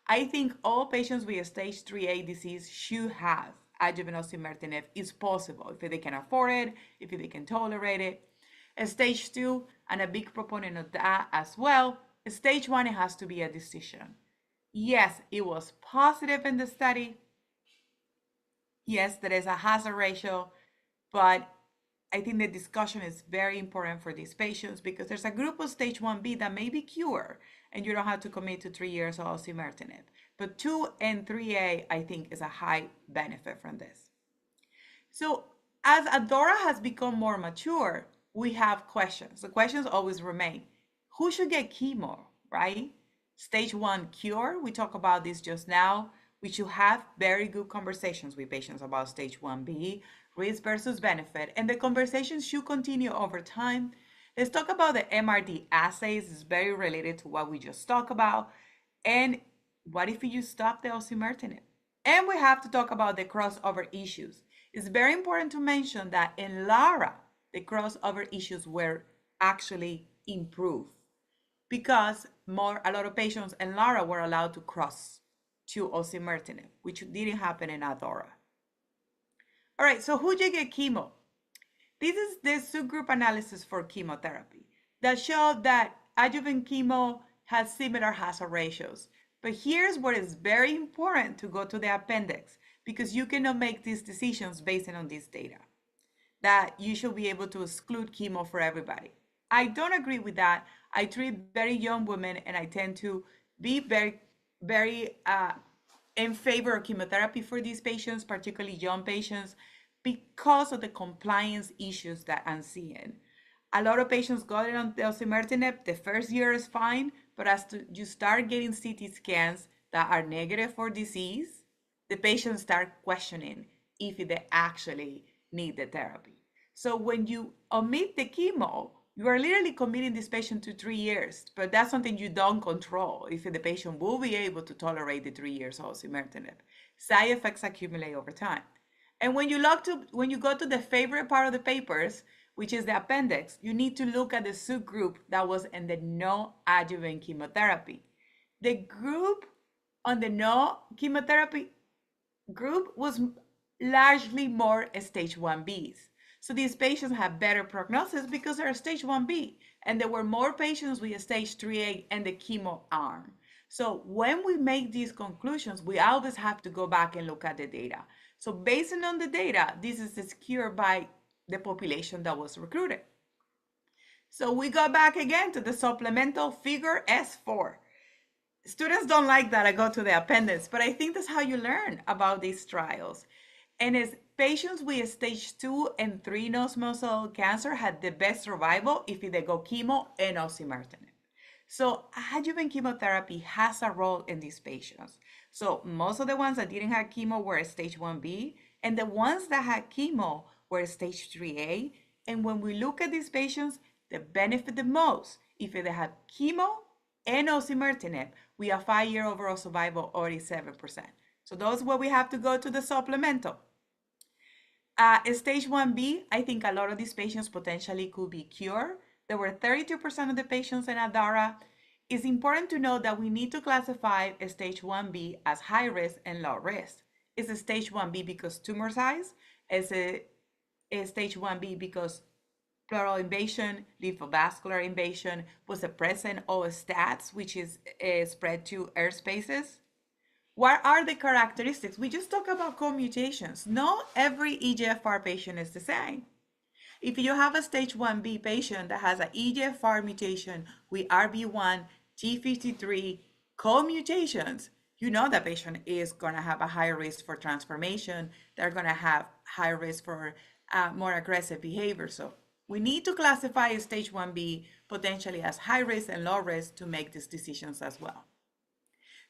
I think all patients with stage 3A disease should have adjuvant osimertinib. It's possible if they can afford it, if they can tolerate it. Stage 2, and a big proponent of that as well. Stage 1, it has to be a decision. Yes, it was positive in the study. Yes, there is a hazard ratio, but I think the discussion is very important for these patients because there's a group of stage 1B that may be cured and you don't have to commit to 3 years of osimertinib. But 2 and 3A, I think, is a high benefit from this. So as ADAURA has become more mature, we have questions. The questions always remain. Who should get chemo, right? Stage 1 cure, we talked about this just now. We should have very good conversations with patients about stage 1B, risk versus benefit, and the conversations should continue over time. Let's talk about the MRD assays. It's very related to what we just talked about. And what if you stop the osimertinib? And we have to talk about the crossover issues. It's very important to mention that in LARA, the crossover issues were actually improved because a lot of patients in LARA were allowed to cross to osimertinib, which didn't happen in ADAURA. All right, so who did get chemo? This is the subgroup analysis for chemotherapy that showed that adjuvant chemo has similar hazard ratios. But here's what is very important to go to the appendix because you cannot make these decisions based on this data, that you should be able to exclude chemo for everybody. I don't agree with that. I treat very young women and I tend to be very in favor of chemotherapy for these patients, particularly young patients, because of the compliance issues that I'm seeing. A lot of patients got it on the osimertinib. The first year is fine, but as you start getting CT scans that are negative for disease, the patients start questioning if they actually need the therapy. So when you omit the chemo, you are literally committing this patient to 3 years, but that's something you don't control if the patient will be able to tolerate the 3 years of osimertinib. Side effects accumulate over time. And when you go to the favorite part of the papers, which is the appendix, you need to look at the subgroup that was in the no adjuvant chemotherapy. The group on the no chemotherapy group was largely more stage 1Bs. So these patients have better prognosis because they're stage 1B, and there were more patients with stage 3A and the chemo arm. So when we make these conclusions, we always have to go back and look at the data. So based on the data, this is secured by the population that was recruited. So we go back again to the supplemental figure S4. Students don't like that I go to the appendix, but I think that's how you learn about these trials. And as patients with stage 2 and 3 non-small cell cancer had the best survival if they go chemo and osimertinib. So adjuvant chemotherapy has a role in these patients. So most of the ones that didn't have chemo were stage 1B, and the ones that had chemo were stage 3A. And when we look at these patients, they benefit the most if they had chemo and osimertinib. We have 5-year overall survival, 87%. So those where we have to go to the supplemental. Stage 1B, I think a lot of these patients potentially could be cured. There were 32% of the patients in ADAURA. It's important to know that we need to classify stage 1B as high risk and low risk. It's a stage 1B because tumor size, as a stage 1B because pleural invasion, lymphovascular invasion was a present of stats, which is spread to air spaces. What are the characteristics? We just talk about co-mutations. Not every EGFR patient is the same. If you have a stage 1B patient that has an EGFR mutation with RB1, T53 co-mutations, you know that patient is going to have a higher risk for transformation. They're going to have higher risk for more aggressive behavior. So we need to classify stage 1B potentially as high risk and low risk to make these decisions as well.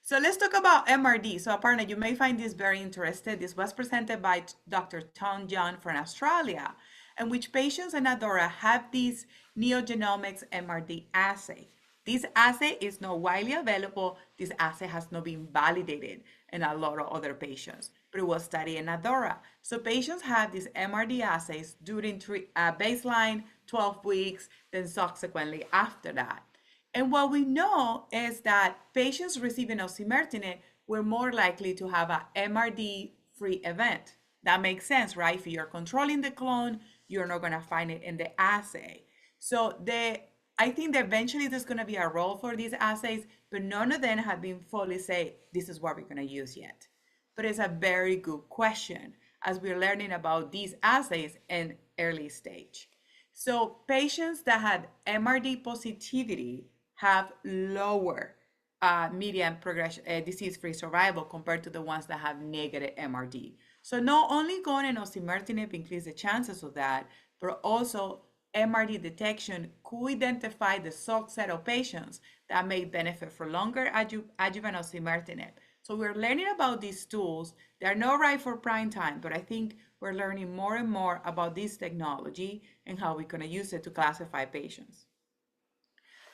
So let's talk about MRD. So apparently you may find this very interesting. This was presented by Dr. Tom John from Australia, in which patients in ADORA have this neogenomics MRD assay. This assay is not widely available. This assay has not been validated in a lot of other patients, but it was studied in ADORA. So patients have these MRD assays during baseline, 12 weeks, then subsequently after that. And what we know is that patients receiving osimertinib were more likely to have a MRD-free event. That makes sense, right? If you're controlling the clone, you're not going to find it in the assay. So I think that eventually there's going to be a role for these assays, but none of them have been fully said, this is what we're going to use yet. But it's a very good question as we're learning about these assays in early stage. So patients that had MRD positivity have lower median progression, disease-free survival compared to the ones that have negative MRD. So not only going in osimertinib increases the chances of that, but also MRD detection could identify the subset of patients that may benefit for longer adjuvant osimertinib. So we're learning about these tools. They're not right for prime time, but I think we're learning more and more about this technology and how we're going to use it to classify patients.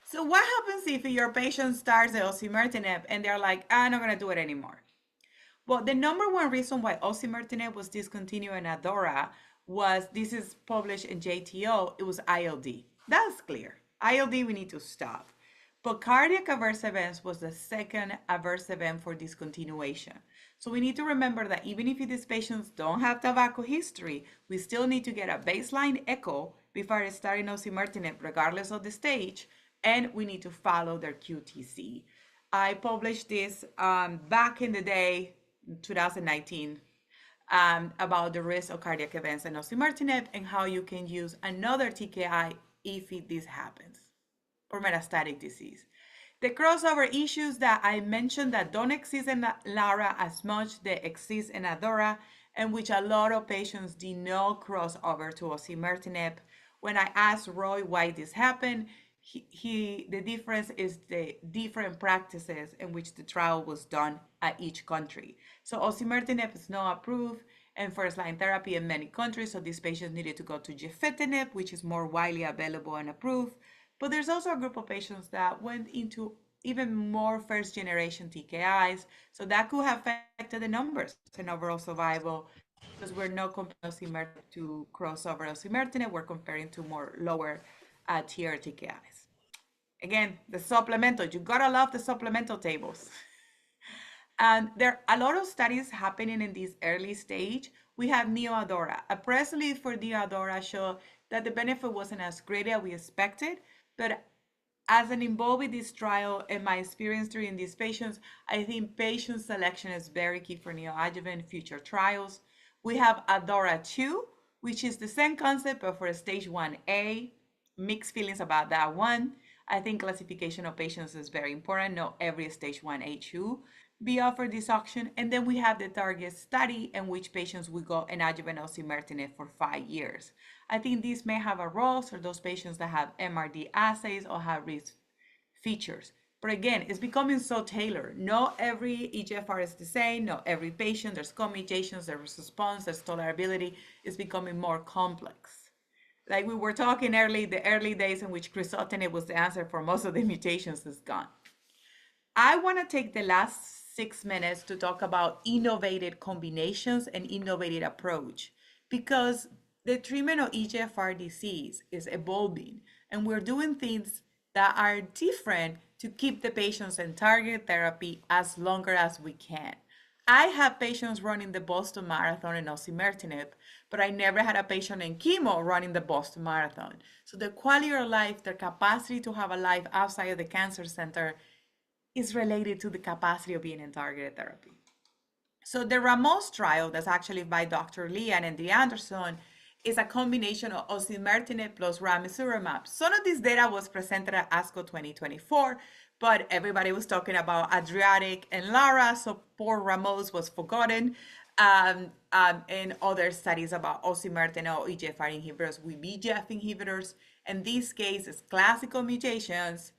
So what happens if your patient starts the osimertinib and they're like, I'm not going to do it anymore? Well, the number one reason why osimertinib was discontinued in ADORA was, this is published in JTO, it was ILD. That's clear. ILD, we need to stop. But cardiac adverse events was the second adverse event for discontinuation. So we need to remember that even if these patients don't have tobacco history, we still need to get a baseline echo before starting osimertinib, regardless of the stage, and we need to follow their QTC. I published this back in the day, 2019, about the risk of cardiac events and osimertinib and how you can use another TKI if this happens, or metastatic disease. The crossover issues that I mentioned that don't exist in LARA as much, they exist in ADORA, and which a lot of patients did not cross over to osimertinib. When I asked Roy why this happened, the difference is the different practices in which the trial was done at each country. So osimertinib is not approved in first-line therapy in many countries, so these patients needed to go to gefitinib, which is more widely available and approved. But there's also a group of patients that went into even more first-generation TKIs, so that could have affected the numbers and overall survival, because we're not comparing osimertinib to crossover osimertinib, we're comparing to more lower tier TKIs. Again, the supplemental, you gotta love the supplemental tables. And there are a lot of studies happening in this early stage. We have NeoADORA. A press release for NeoADORA showed that the benefit wasn't as great as we expected, but as an involved with this trial and my experience during these patients, I think patient selection is very key for neoadjuvant future trials. We have ADORA 2, which is the same concept, but for stage 1A. Mixed feelings about that one. I think classification of patients is very important. Not every stage 1A2 be offered this option. And then we have the target study in which patients will go in adjuvant osimertinib for 5 years. I think this may have a role for those patients that have MRD assays or have risk features. But again, it's becoming so tailored. Not every EGFR is the same. Not every patient, there's co-mutations, there's response, there's tolerability. It's becoming more complex. Like we were talking the early days in which crizotinib was the answer for most of the mutations is gone. I want to take the last 6 minutes to talk about innovative combinations and innovative approach, because the treatment of EGFR disease is evolving and we're doing things that are different to keep the patients in target therapy as longer as we can. I have patients running the Boston Marathon and osimertinib, but I never had a patient in chemo running the Boston Marathon. So the quality of life, their capacity to have a life outside of the cancer center is related to the capacity of being in targeted therapy. So the Ramos trial, that's actually by Dr. Lee and Andy Anderson, is a combination of osimertinib plus ramucirumab. Some of this data was presented at ASCO 2024, but everybody was talking about Adriatic and Lara, so poor Ramos was forgotten. And other studies about osimertinib or EGFR inhibitors with VEGF inhibitors. In these cases, classical mutations,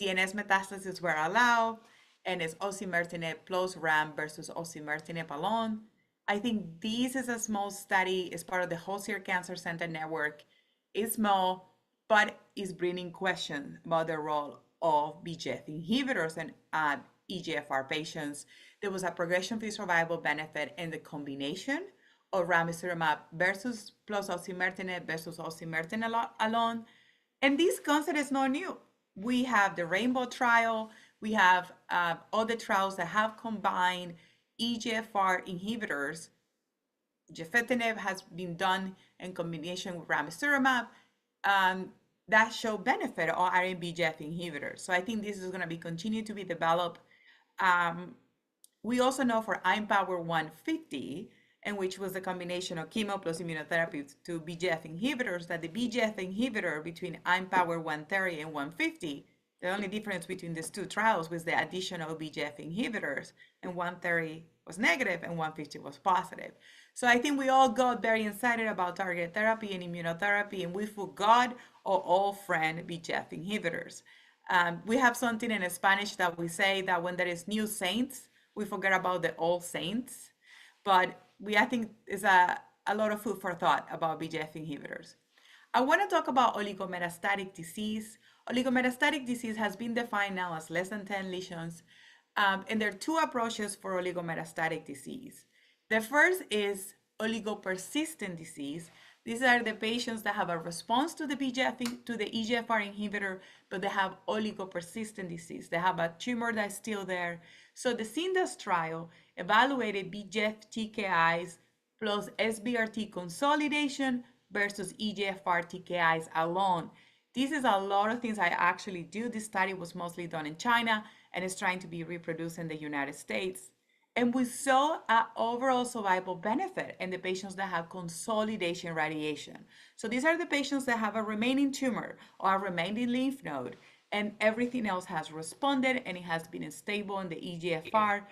CNS metastases were allowed, and it's osimertinib plus RAM versus osimertinib alone. I think this is a small study, it's part of the Hozier Cancer Center Network. It's small, but is bringing questions about the role of VEGF inhibitors and EGFR patients. There was a progression-free survival benefit in the combination of ramucirumab versus plus osimertinib versus osimertinib alone. And this concept is not new. We have the Rainbow trial. We have other trials that have combined EGFR inhibitors. Gefetinib has been done in combination with ramucirumab that show benefit of RNBGF inhibitors. So I think this is going to be continued to be developed. We also know for IMpower 150, and which was the combination of chemo plus immunotherapy to VEGF inhibitors, that the VEGF inhibitor between IMpower 130 and 150, the only difference between these two trials was the addition of VEGF inhibitors, and 130 was negative and 150 was positive. So I think we all got very excited about targeted therapy and immunotherapy, and we forgot our old friend VEGF inhibitors. We have something in Spanish that we say that when there is new saints, we forget about the old saints. But I think is a lot of food for thought about VEGF inhibitors. I want to talk about oligometastatic disease. Oligometastatic disease has been defined now as less than 10 lesions. And there are two approaches for oligometastatic disease. The first is oligopersistent disease. These are the patients that have a response to the EGFR inhibitor, but they have oligopersistent disease. They have a tumor that's still there. So the CINDAS trial evaluated VEGF TKIs plus SBRT consolidation versus EGFR TKIs alone. This is a lot of things I actually do. This study was mostly done in China and is trying to be reproduced in the United States. And we saw an overall survival benefit in the patients that have consolidation radiation. So these are the patients that have a remaining tumor or a remaining lymph node, and everything else has responded and it has been stable in the EGFR.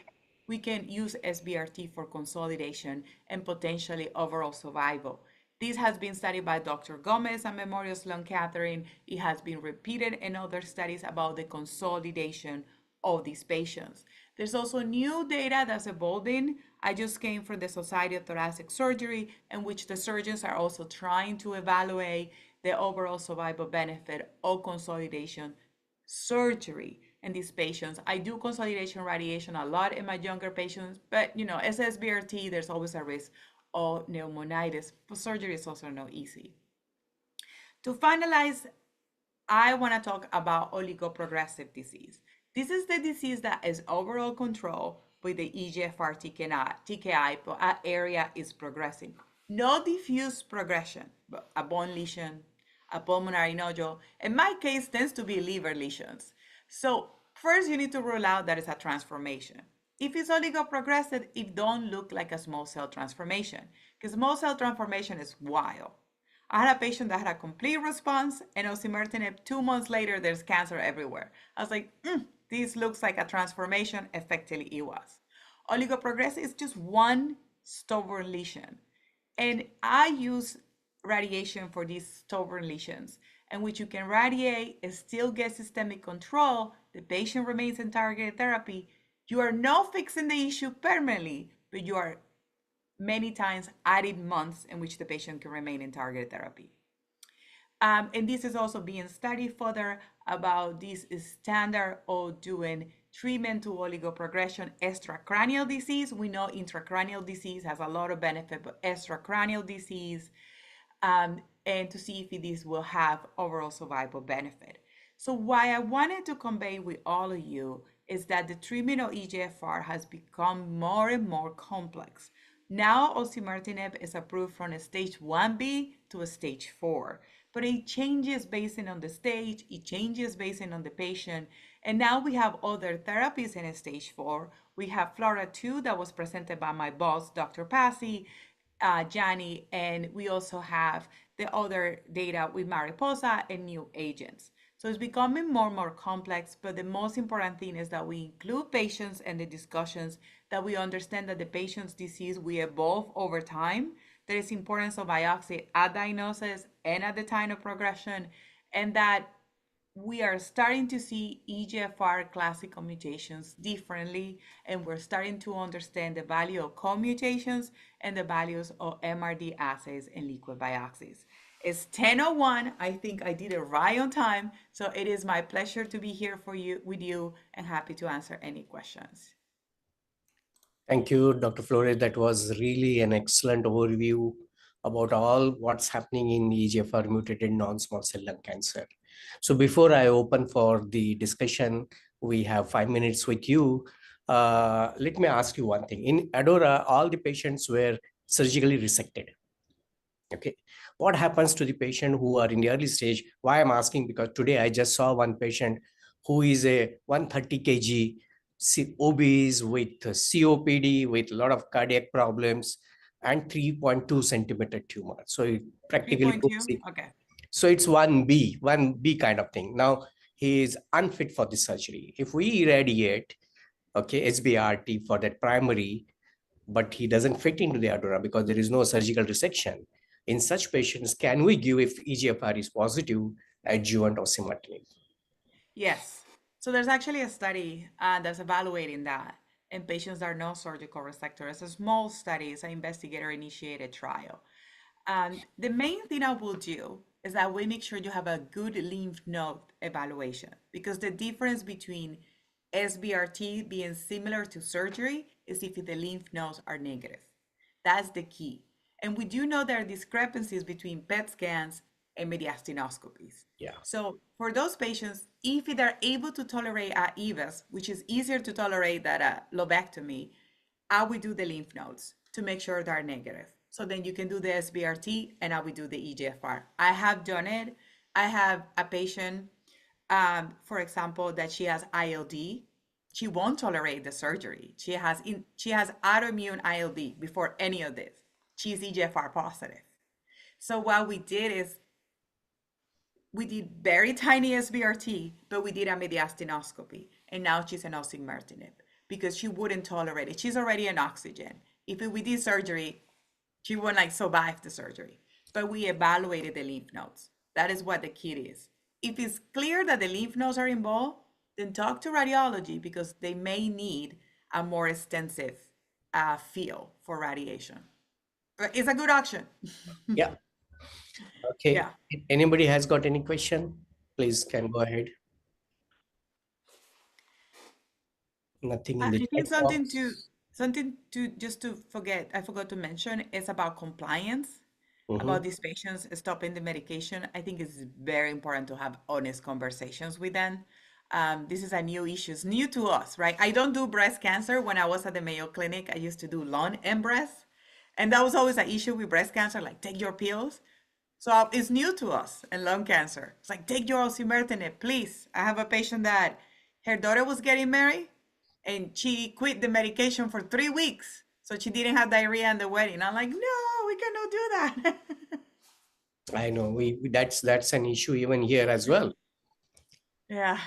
We can use SBRT for consolidation and potentially overall survival. This has been studied by Dr. Gomez at Memorial Sloan Kettering. It has been repeated in other studies about the consolidation of these patients. There's also new data that's evolving. I just came from the Society of Thoracic Surgery, in which the surgeons are also trying to evaluate the overall survival benefit of consolidation surgery in these patients. I do consolidation radiation a lot in my younger patients, but as SBRT, there's always a risk of pneumonitis. But surgery is also not easy. To finalize, I want to talk about oligoprogressive disease. This is the disease that is overall control with the EGFR TKI, but our area is progressing. No diffuse progression, but a bone lesion, a pulmonary nodule. In my case, tends to be liver lesions. So first, you need to rule out that it's a transformation. If it's oligoprogressive, it don't look like a small cell transformation, because small cell transformation is wild. I had a patient that had a complete response, and osimertinib 2 months later, there's cancer everywhere. I was like, this looks like a transformation. Effectively, it was. Oligoprogressive is just one stubborn lesion. And I use radiation for these stubborn lesions, in which you can radiate and still get systemic control. The patient remains in targeted therapy. You are not fixing the issue permanently, but you are many times adding months in which the patient can remain in targeted therapy. And this is also being studied further about this standard of doing treatment to oligoprogression extracranial disease. We know intracranial disease has a lot of benefit, but extracranial disease, and to see if this will have overall survival benefit. So what I wanted to convey with all of you is that the treatment of EGFR has become more and more complex. Now, osimertinib is approved from a stage 1B to a stage 4, but it changes based on the stage, it changes based on the patient, and now we have other therapies in a stage 4. We have FLAURA2 that was presented by my boss, Dr. Passy, Gianni, and we also have the other data with Mariposa and new agents. So it's becoming more and more complex, but the most important thing is that we include patients in the discussions, that we understand that the patient's disease will evolve over time. There is importance of biopsy at diagnosis and at the time of progression, and that we are starting to see EGFR classical mutations differently, and we're starting to understand the value of co-mutations and the values of MRD assays and liquid biopsies. It's 10:01. I think I did it right on time. So it is my pleasure to be here with you and happy to answer any questions. Thank you, Dr. Flores. That was really an excellent overview about all what's happening in EGFR-mutated non-small cell lung cancer. So before I open for the discussion, we have 5 minutes with you. Let me ask you one thing. In ADAURA, all the patients were surgically resected. Okay, what happens to the patient who are in the early stage? Why I'm asking, because today I just saw one patient who is a 130 kg obese with COPD, with a lot of cardiac problems and 3.2 centimeter tumor. So it practically 3.2, okay. So it's 1B kind of thing. Now he is unfit for the surgery. If we irradiate, okay, SBRT for that primary, but he doesn't fit into the ADAURA because there is no surgical resection. In such patients, can we give, if EGFR is positive, adjuvant osimertinib? Yes. So there's actually a study that's evaluating that in patients that are no surgical resector. It's a small study. It's an investigator-initiated trial. The main thing I will do is that we make sure you have a good lymph node evaluation, because the difference between SBRT being similar to surgery is if the lymph nodes are negative. That's the key. And we do know there are discrepancies between PET scans and mediastinoscopies. Yeah. So for those patients, if they're able to tolerate EVAs, which is easier to tolerate than a lobectomy, I will do the lymph nodes to make sure they're negative. So then you can do the SBRT and I will do the EGFR. I have done it. I have a patient, for example, that she has ILD. She won't tolerate the surgery. She has autoimmune ILD before any of this. She's EGFR positive. So what we did is we did very tiny SBRT, but we did a mediastinoscopy. And now she's an osimertinib because she wouldn't tolerate it. She's already on oxygen. If we did surgery, she wouldn't survive the surgery. But we evaluated the lymph nodes. That is what the key is. If it's clear that the lymph nodes are involved, then talk to radiology because they may need a more extensive field for radiation. But it's a good option. Yeah. Okay. Yeah. Anybody has got any question? Please can go ahead. Nothing in the I think chat box. I forgot to mention, it's about compliance, about these patients stopping the medication. I think it's very important to have honest conversations with them. This is a new issue. It's new to us, right? I don't do breast cancer. When I was at the Mayo Clinic, I used to do lung and breast. And that was always an issue with breast cancer, like take your pills. So it's new to us in lung cancer. It's like, take your osimertinib, please. I have a patient that her daughter was getting married and she quit the medication for 3 weeks. So she didn't have diarrhea in the wedding. I'm like, no, we cannot do that. I know that's an issue even here as well. Yeah.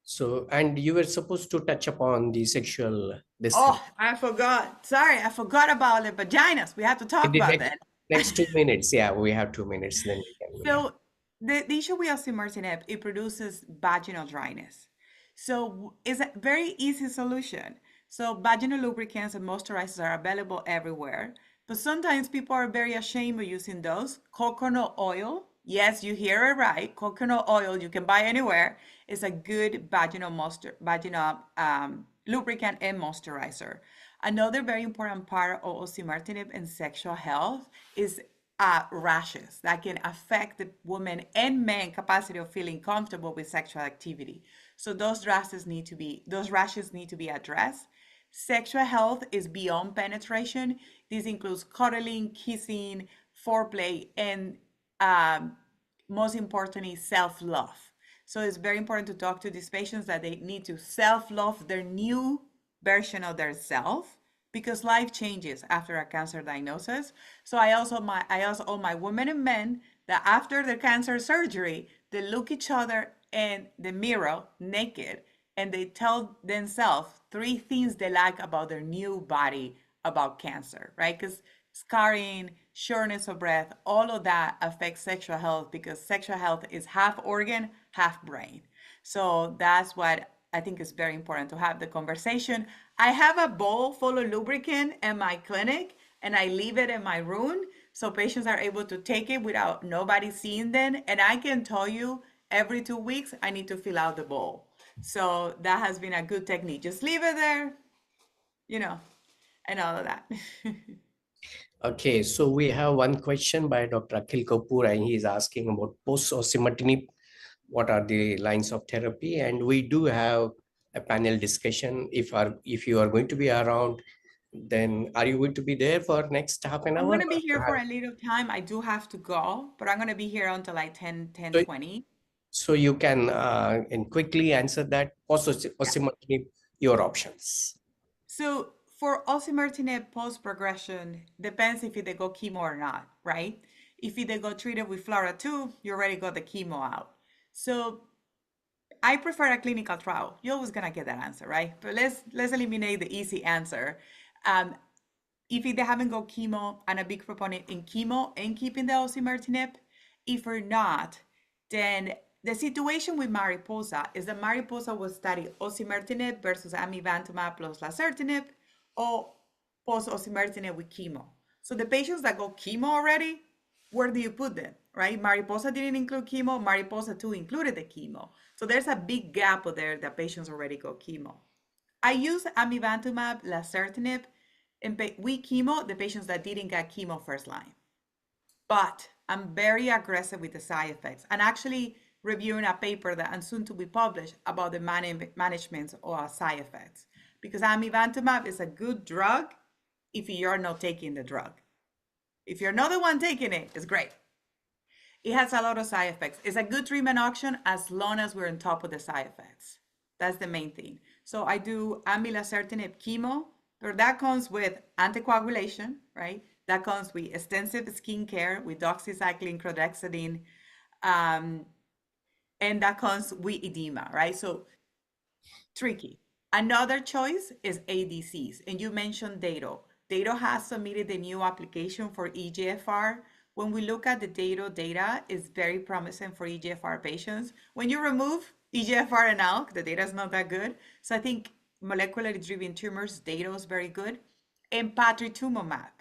So, and you were supposed to touch upon the sexual this thing. Oh, I forgot. Sorry, I forgot about the vaginas. We have to talk In the about that. next 2 minutes. Yeah, we have 2 minutes. Then we can. So the issue with osimertinib, it produces vaginal dryness. So it's a very easy solution. So vaginal lubricants and moisturizers are available everywhere, but sometimes people are very ashamed of using those. Coconut oil, yes, you hear it right. Coconut oil you can buy anywhere. It's a good vaginal lubricant and moisturizer. Another very important part of osimertinib in sexual health is rashes that can affect the woman and man capacity of feeling comfortable with sexual activity. So those rashes need to be addressed. Sexual health is beyond penetration. This includes cuddling, kissing, foreplay, and most importantly, self-love. So it's very important to talk to these patients that they need to self-love their new version of their self, because life changes after a cancer diagnosis. So I also all my women and men that after their cancer surgery, they look each other in the mirror naked and they tell themselves 3 things they like about their new body about cancer, right? Because scarring, shortness of breath, all of that affects sexual health, because sexual health is half organ, half brain. So that's what I think is very important, to have the conversation. I have a bowl full of lubricant in my clinic and I leave it in my room so patients are able to take it without nobody seeing them. And I can tell you every 2 weeks, I need to fill out the bowl. So that has been a good technique. Just leave it there, you know, and all of that. Okay, so we have one question by Dr. Akhil Kapoor, and he is asking about post-osimertinib. What are the lines of therapy? And we do have a panel discussion. If you are going to be around, then are you going to be there for next half an hour? I'm going to be here for a little time. I do have to go, but I'm going to be here until like 10:20. So you can and quickly answer that. Post-osimertinib, your options. So for osimertinib post-progression, depends if they go chemo or not, right? If they go treated with FLAURA2, you already got the chemo out. So I prefer a clinical trial. You're always gonna get that answer, right? But let's eliminate the easy answer. If they haven't got chemo, and a big proponent in chemo and keeping the osimertinib. If or not, then the situation with Mariposa is that Mariposa will study osimertinib versus amivantamab plus lazertinib, or post-osimertinib with chemo. So the patients that go chemo already, where do you put them, right? Mariposa didn't include chemo. Mariposa 2 included the chemo. So there's a big gap there that patients already go chemo. I use amivantamab, lazertinib, and with chemo, the patients that didn't get chemo first line. But I'm very aggressive with the side effects, and actually reviewing a paper that I'm soon to be published about the management of side effects. Because amivantamab is a good drug if you're not taking the drug. If you're not the one taking it, it's great. It has a lot of side effects. It's a good treatment option as long as we're on top of the side effects. That's the main thing. So I do amivantamab chemo, but that comes with anticoagulation, right? That comes with extensive skincare with doxycycline, clodexidine, and that comes with edema, right? So tricky. Another choice is ADCs, and you mentioned Dato. Dato has submitted the new application for EGFR. When we look at the Dato data, it's very promising for EGFR patients. When you remove EGFR and ALK, the data is not that good. So I think molecularly driven tumors, Dato is very good. And patritumumab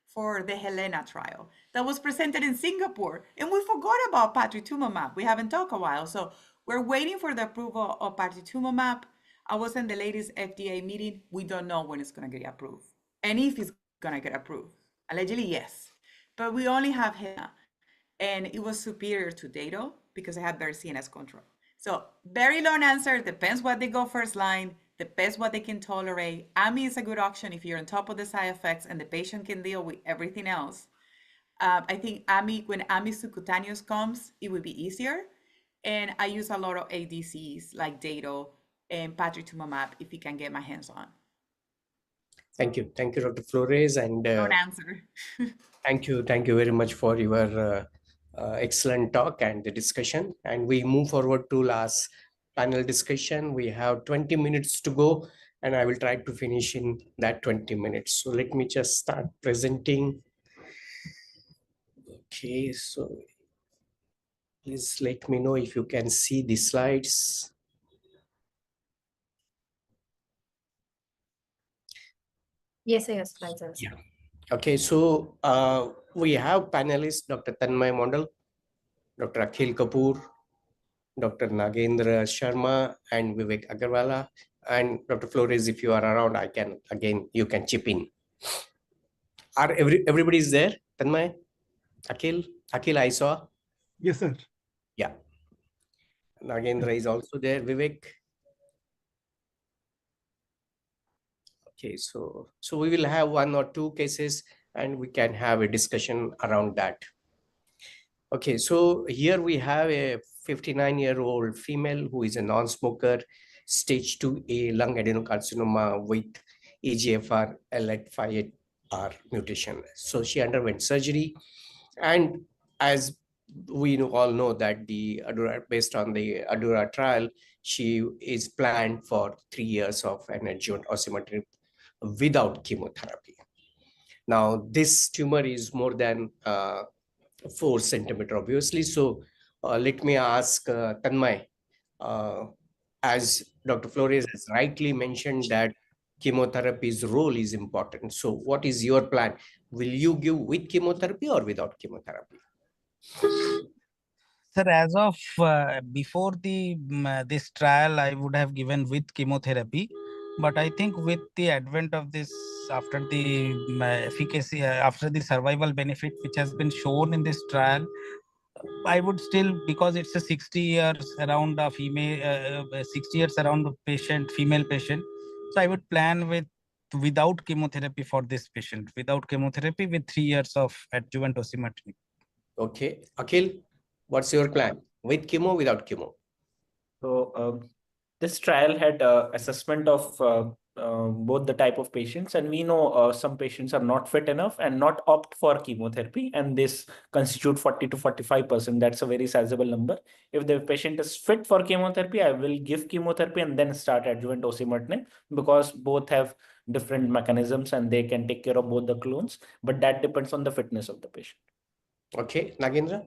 for the Helena trial that was presented in Singapore. And we forgot about patritumumab. We haven't talked a while. So we're waiting for the approval of patritumumab. I was in the latest FDA meeting. We don't know when it's going to get approved. And if it's going to get approved. Allegedly, yes. But we only have Helena. And it was superior to Dato because it had better CNS control. So very long answer. Depends what they go first line. Depends what they can tolerate. AMI is a good option if you're on top of the side effects and the patient can deal with everything else. I think AMI, when AMI subcutaneous comes, it will be easier. And I use a lot of ADCs like Dato and patritumumab if you can get my hands on. Thank you, Dr. Flores, and Don't answer. thank you very much for your excellent talk and the discussion. And we move forward to last panel discussion. We have 20 minutes to go, and I will try to finish in that 20 minutes. So let me just start presenting. Okay, so please let me know if you can see the slides. Yes, slides. Yeah. Okay, so we have panelists, Dr. Tanmay Mondal, Dr. Akhil Kapoor, Dr. Nagendra Sharma, and Vivek Agarwala. And Dr. Flores, if you are around, you can chip in. Are everybody's there, Tanmay? Akhil, I saw. Yes, sir. Yeah. Nagendra is also there. Vivek. Okay, so we will have 1 or 2 cases and we can have a discussion around that. Okay, so here we have a 59-year-old female who is a non-smoker, stage 2A lung adenocarcinoma with EGFR-mutated mutation. So she underwent surgery, and as we all know that the ADAURA, based on the ADAURA trial, she is planned for 3 years of an adjuvant osimertinib without chemotherapy. Now, this tumor is more than 4 centimeter, obviously. So let me ask Tanmay, as Dr. Flores has rightly mentioned that chemotherapy's role is important. So what is your plan? Will you give with chemotherapy or without chemotherapy? Sir, as of before this trial, I would have given with chemotherapy. But I think with the advent of this, after the efficacy, after the survival benefit which has been shown in this trial, I would still, because it's a 60 years around a female, 60 years around patient, female patient. So I would plan without chemotherapy for this patient, without chemotherapy with 3 years of adjuvant osimertinib. Okay, Akhil, what's your plan? With chemo, without chemo? So this trial had assessment of both the type of patients, and we know some patients are not fit enough and not opt for chemotherapy, and this constitute 40 to 45%. That's a very sizable number. If the patient is fit for chemotherapy, I will give chemotherapy and then start adjuvant osimertinib, because both have different mechanisms and they can take care of both the clones, but that depends on the fitness of the patient. Okay, Nagendra?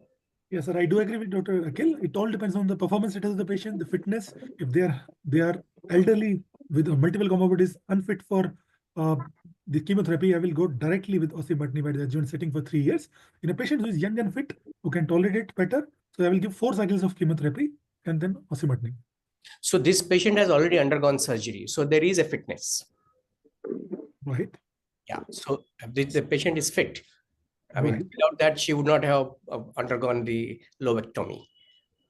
Yes, sir. I do agree with Dr. Akhil. It all depends on the performance status of the patient, the fitness. If they are elderly with multiple comorbidities, unfit for the chemotherapy, I will go directly with osimertinib at the adjuvant setting for 3 years. In a patient who is young and fit, who can tolerate it better, so I will give 4 cycles of chemotherapy and then osimertinib. So this patient has already undergone surgery, so there is a fitness. Right. Yeah, so the patient is fit. I mean, Right. without that, she would not have undergone the lobectomy.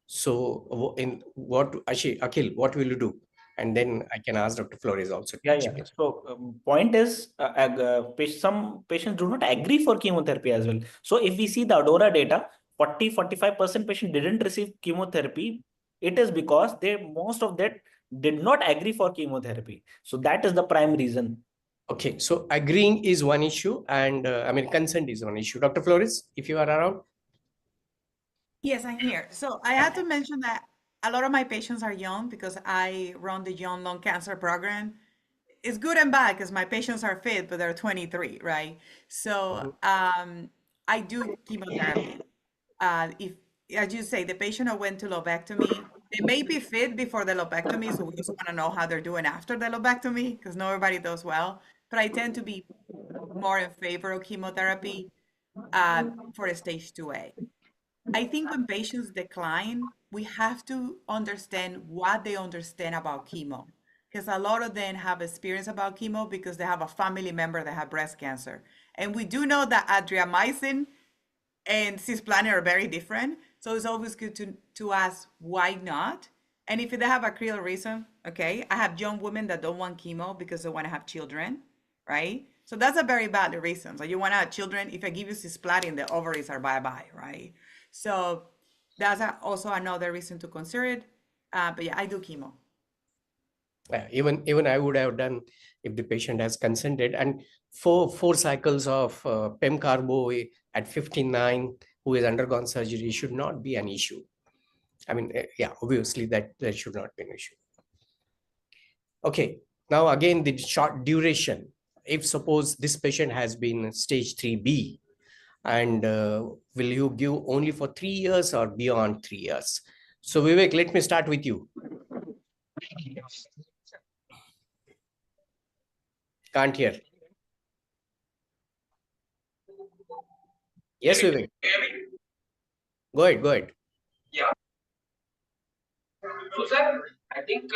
So in what, Akhil, what will you do? And then I can ask Dr. Flores also. Yeah. So point is, some patients do not agree for chemotherapy as well. So if we see the ADAURA data, 40-45% patients didn't receive chemotherapy. It is because most of that did not agree for chemotherapy. So that is the prime reason. Okay, so agreeing is one issue, and I mean, consent is one issue. Dr. Flores, if you are around. Yes, I'm here. So I have to mention that a lot of my patients are young because I run the Young Lung Cancer Program. It's good and bad because my patients are fit, but they're 23, right? So I do chemotherapy. If, as you say, the patient who went to lobectomy, they may be fit before the lobectomy, so we just want to know how they're doing after the lobectomy because not everybody does well. But I tend to be more in favor of chemotherapy for a stage 2A. I think when patients decline, we have to understand what they understand about chemo. Because a lot of them have experience about chemo because they have a family member that had breast cancer. And we do know that adriamycin and cisplatin are very different. So it's always good to ask why not. And if they have a real reason, okay, I have young women that don't want chemo because they want to have children, right? So that's a very valid reason. So you want to have children, if I give you cisplatin, the ovaries are bye-bye, right? So that's also another reason to consider it. But yeah, I do chemo. Even I would have done if the patient has consented, and four cycles of PEM-carbo at 59 who has undergone surgery should not be an issue. I mean, yeah, obviously that should not be an issue. Okay, now again, the short duration. If suppose this patient has been stage 3B, and will you give only for 3 years or beyond 3 years? So Vivek, let me start with you. Can't hear. Yes, Vivek. Go ahead. Yeah. So, sir, I think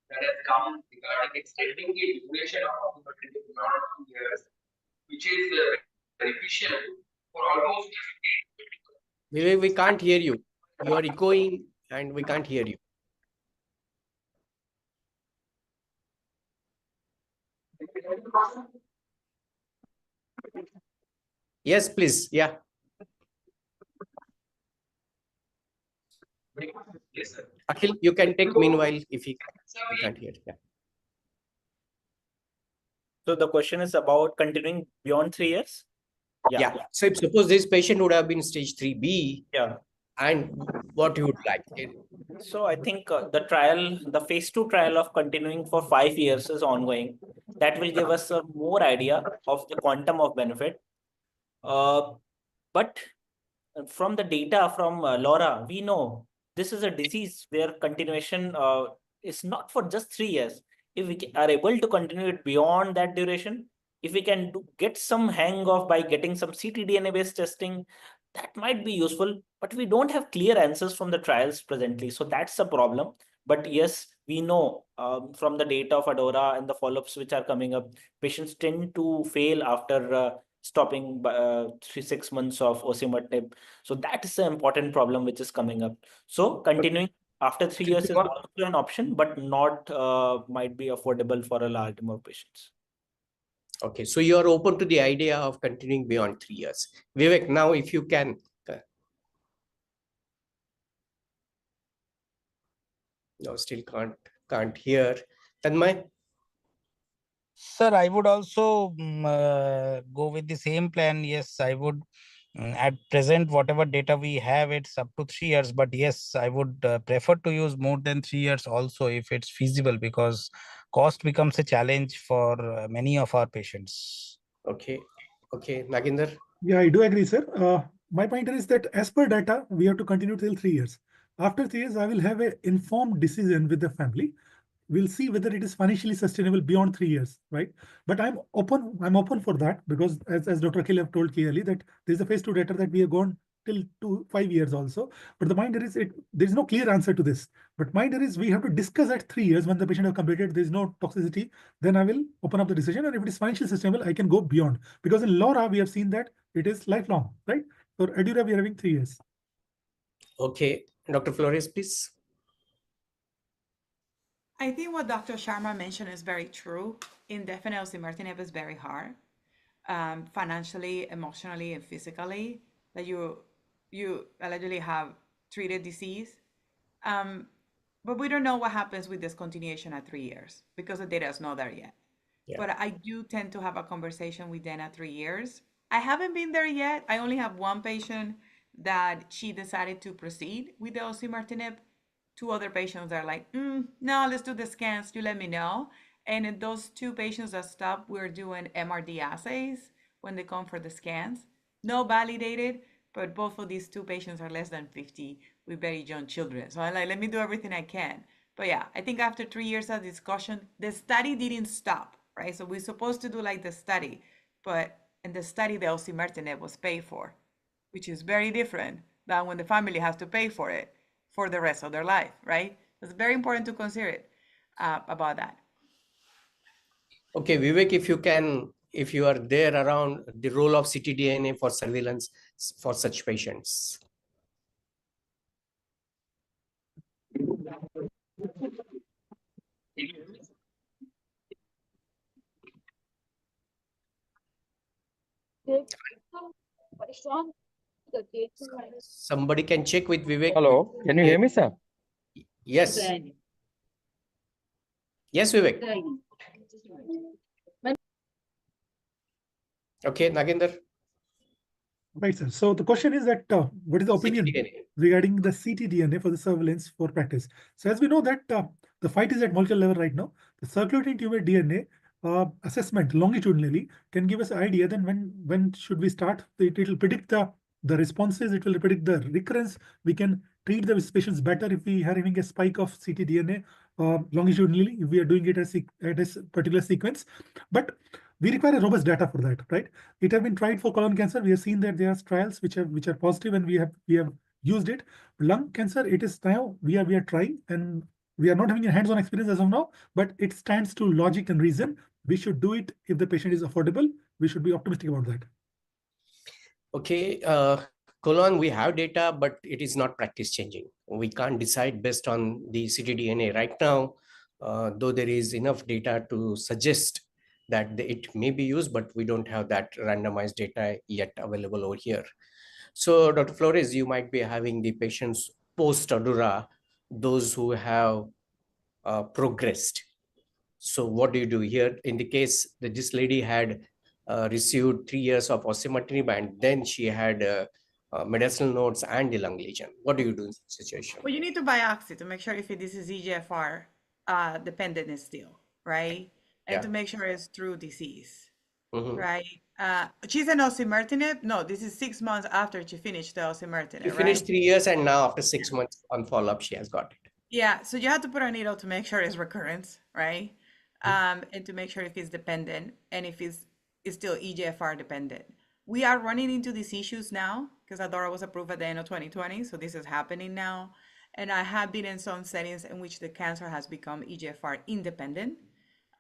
that has come regarding extending the duration of opportunity beyond 2 years, which is beneficial for almost. Vivek, we can't hear you. You are echoing and we can't hear you. Yes, please. Yeah. Yes, sir. Akhil, you can take meanwhile if he can't hear. Yeah. So the question is about continuing beyond 3 years? Yeah. So if suppose this patient would have been stage 3B, Yeah. and what you would like? So I think the phase 2 trial of continuing for 5 years is ongoing. That will give us a more idea of the quantum of benefit. But from the data from Laura, we know this is a disease where continuation is not for just 3 years. If we are able to continue it beyond that duration, if we can get some hang of by getting some ctDNA based testing, that might be useful, but we don't have clear answers from the trials presently. So that's a problem. But yes, we know from the data of ADAURA and the follow-ups which are coming up, patients tend to fail after stopping 6 months of osimertinib. So that is an important problem which is coming up. So continuing after 3 years is also an option, but not might be affordable for a large number of patients. Okay, so you are open to the idea of continuing beyond 3 years. Vivek, now if you can. No, still can't hear. Tanmay? Sir, I would also go with the same plan. Yes, I would. At present, whatever data we have, it's up to 3 years. But yes, I would prefer to use more than 3 years also if it's feasible, because cost becomes a challenge for many of our patients. Okay. Okay, Naginder? Yeah, I do agree, sir. My point is that as per data, we have to continue till 3 years. After 3 years, I will have an informed decision with the family. We'll see whether it is financially sustainable beyond 3 years, right? But I'm open for that, because as Dr. Akhil have told clearly that there's a phase 2 data that we have gone till 5 years also. But the mind is there's no clear answer to this. But mind is we have to discuss at 3 years when the patient have completed, there's no toxicity, then I will open up the decision. And if it is financially sustainable, I can go beyond. Because in LAURA, we have seen that it is lifelong, right? For ADAURA, we are having 3 years. Okay, Dr. Flores, please. I think what Dr. Sharma mentioned is very true. Indefinite osimertinib is very hard, financially, emotionally, and physically. That you allegedly have treated disease, but we don't know what happens with discontinuation at 3 years because the data is not there yet. Yeah. But I do tend to have a conversation with them at 3 years. I haven't been there yet. I only have one patient that she decided to proceed with the osimertinib. 2 other patients are like, no, let's do the scans, you let me know. And in those 2 patients that stopped, we're doing MRD assays when they come for the scans. No validated, but both of these 2 patients are less than 50 with very young children. So I'm like, let me do everything I can. But yeah, I think after 3 years of discussion, the study didn't stop, right? So we're supposed to do like the study, but in the study, the osimertinib was paid for, which is very different than when the family has to pay for it for the rest of their life, right? It's very important to consider it about that. Okay, Vivek, if you are there around, the role of ctDNA for surveillance for such patients. Somebody can check with Vivek. Hello, can you hear me, sir? Yes. Yes, Vivek. Okay, Naginder. Right, sir. So the question is that what is the opinion regarding the ctDNA for the surveillance for practice? So as we know that the fight is at molecular level right now, the circulating tumor DNA assessment longitudinally can give us an idea then when should we start. It will predict the responses, it will predict the recurrence. We can treat the patients better if we are having a spike of ctDNA longitudinally, if we are doing it at a particular sequence. But we require a robust data for that, right? It has been tried for colon cancer. We have seen that there are trials which are positive, and we have used it. Lung cancer, it is now we are trying, and We are not having a hands-on experience as of now, but it stands to logic and reason. We should do it if the patient is affordable. We should be optimistic about that. Okay, colon, we have data, but it is not practice changing. We can't decide based on the ctDNA right now, though there is enough data to suggest that it may be used, but we don't have that randomized data yet available over here. So Dr. Flores, you might be having the patients post-ADURA, those who have progressed. So what do you do here? In the case that this lady had received 3 years of osimertinib, and then she had medicinal nodes and the lung lesion. What do you do in this situation? Well, you need to biopsy to make sure if this is EGFR dependent still, right? And to make sure it's true disease, right? She's an osimertinib. No, this is 6 months after she finished the osimertinib, She finished right? 3 years, and now after 6 months on follow-up, she has got it. Yeah, so you have to put a needle to make sure it's recurrence, right? And to make sure if it's dependent and if it's still EGFR dependent. We are running into these issues now because ADORA was approved at the end of 2020, so this is happening now. And I have been in some settings in which the cancer has become EGFR independent,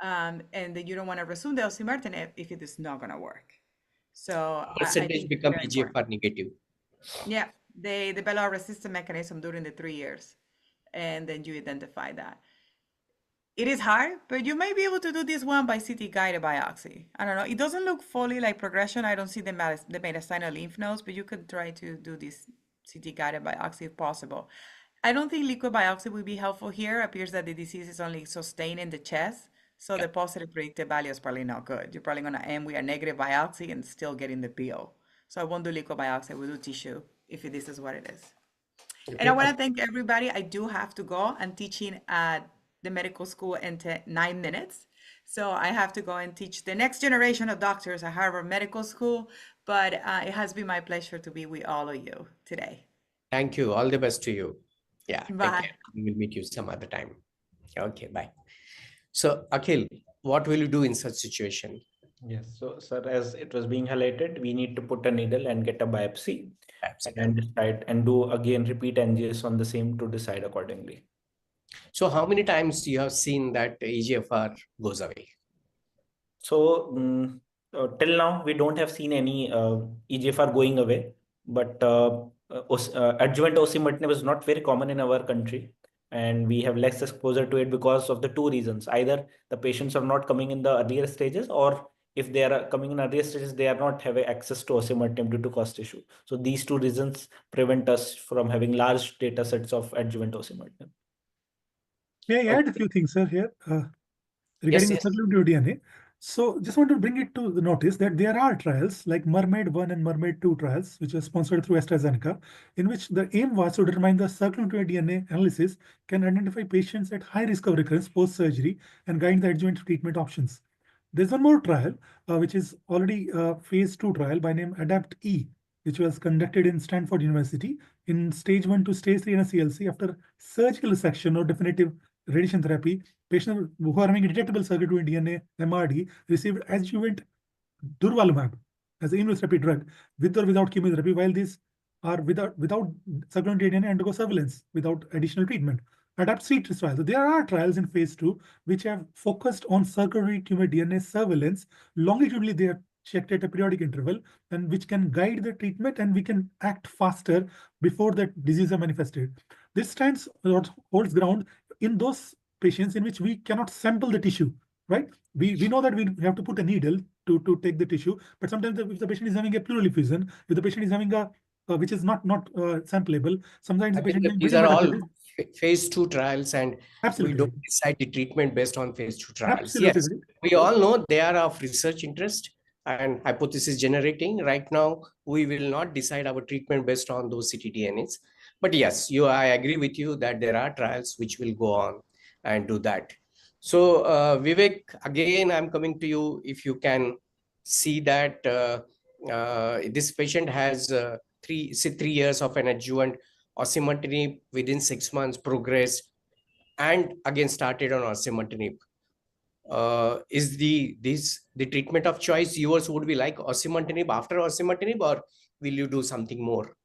and that you don't want to resume the osimertinib if it is not going to work. So Percentage become EGFR negative. Yeah, they develop a resistant mechanism during the 3 years, and then you identify that. It is hard, but you may be able to do this one by CT guided biopsy. I don't know. It doesn't look fully like progression. I don't see the mediastinal lymph nodes, but you could try to do this CT guided biopsy if possible. I don't think liquid biopsy would be helpful here. It appears that the disease is only sustained in the chest. So the positive predictive value is probably not good. You're probably going to end with a negative biopsy and still getting the PO. So I won't do liquid biopsy. I will do tissue if this is what it is. Okay. And I want to thank everybody. I do have to go. I'm teaching at the medical school in 9 minutes. So I have to go and teach the next generation of doctors at Harvard Medical School. But it has been my pleasure to be with all of you today. Thank you. All the best to you. Yeah. Bye. Take care. We will meet you some other time. Okay, bye. So Akhil, what will you do in such situation? Yes, so sir, as it was being highlighted, we need to put a needle and get a biopsy and decide and do again repeat NGS on the same to decide accordingly. So how many times you have seen that EGFR goes away? So till now, we don't have seen any EGFR going away, but adjuvant osimertinib is not very common in our country. And we have less exposure to it because of the 2 reasons. Either the patients are not coming in the earlier stages, or if they are coming in earlier stages, they are not having access to osimertinib due to cost issue. So these 2 reasons prevent us from having large data sets of adjuvant osimertinib. May I add a few things, sir, here regarding the circulating DNA? So just want to bring it to the notice that there are trials like Mermaid 1 and Mermaid 2 trials, which were sponsored through AstraZeneca, in which the aim was to determine the circulating DNA analysis can identify patients at high risk of recurrence post-surgery and guide the adjuvant treatment options. There's one more trial, which is already a phase 2 trial by name ADAPT-E, which was conducted in Stanford University in stage 1 to stage 3 NSCLC after surgical resection or definitive radiation therapy. Patients who are having detectable circulating DNA MRD received adjuvant durvalumab as an immunotherapy drug with or without chemotherapy, while these are without circulating DNA undergo surveillance without additional treatment. ADAPT-C trial. So there are trials in phase 2 which have focused on circulating tumor DNA surveillance. Longitudinally, they are checked at a periodic interval, and which can guide the treatment, and we can act faster before the disease is manifested. This stands or holds ground in those patients in which we cannot sample the tissue, right? We know that we have to put a needle to take the tissue, but sometimes if the patient is having a pleural effusion, if the patient is having a which is not sampleable, sometimes the patient these are all phase 2 trials, and we don't decide the treatment based on phase 2 trials. Absolutely. Yes, we all know they are of research interest and hypothesis generating. Right now, we will not decide our treatment based on those ctDNAs. But yes, I agree with you that there are trials which will go on and do that. So Vivek, again, I'm coming to you. If you can see that this patient has 3 years of an adjuvant osimertinib, within 6 months progressed, and again started on osimertinib. Is the treatment of choice yours would be like osimertinib after osimertinib, or will you do something more?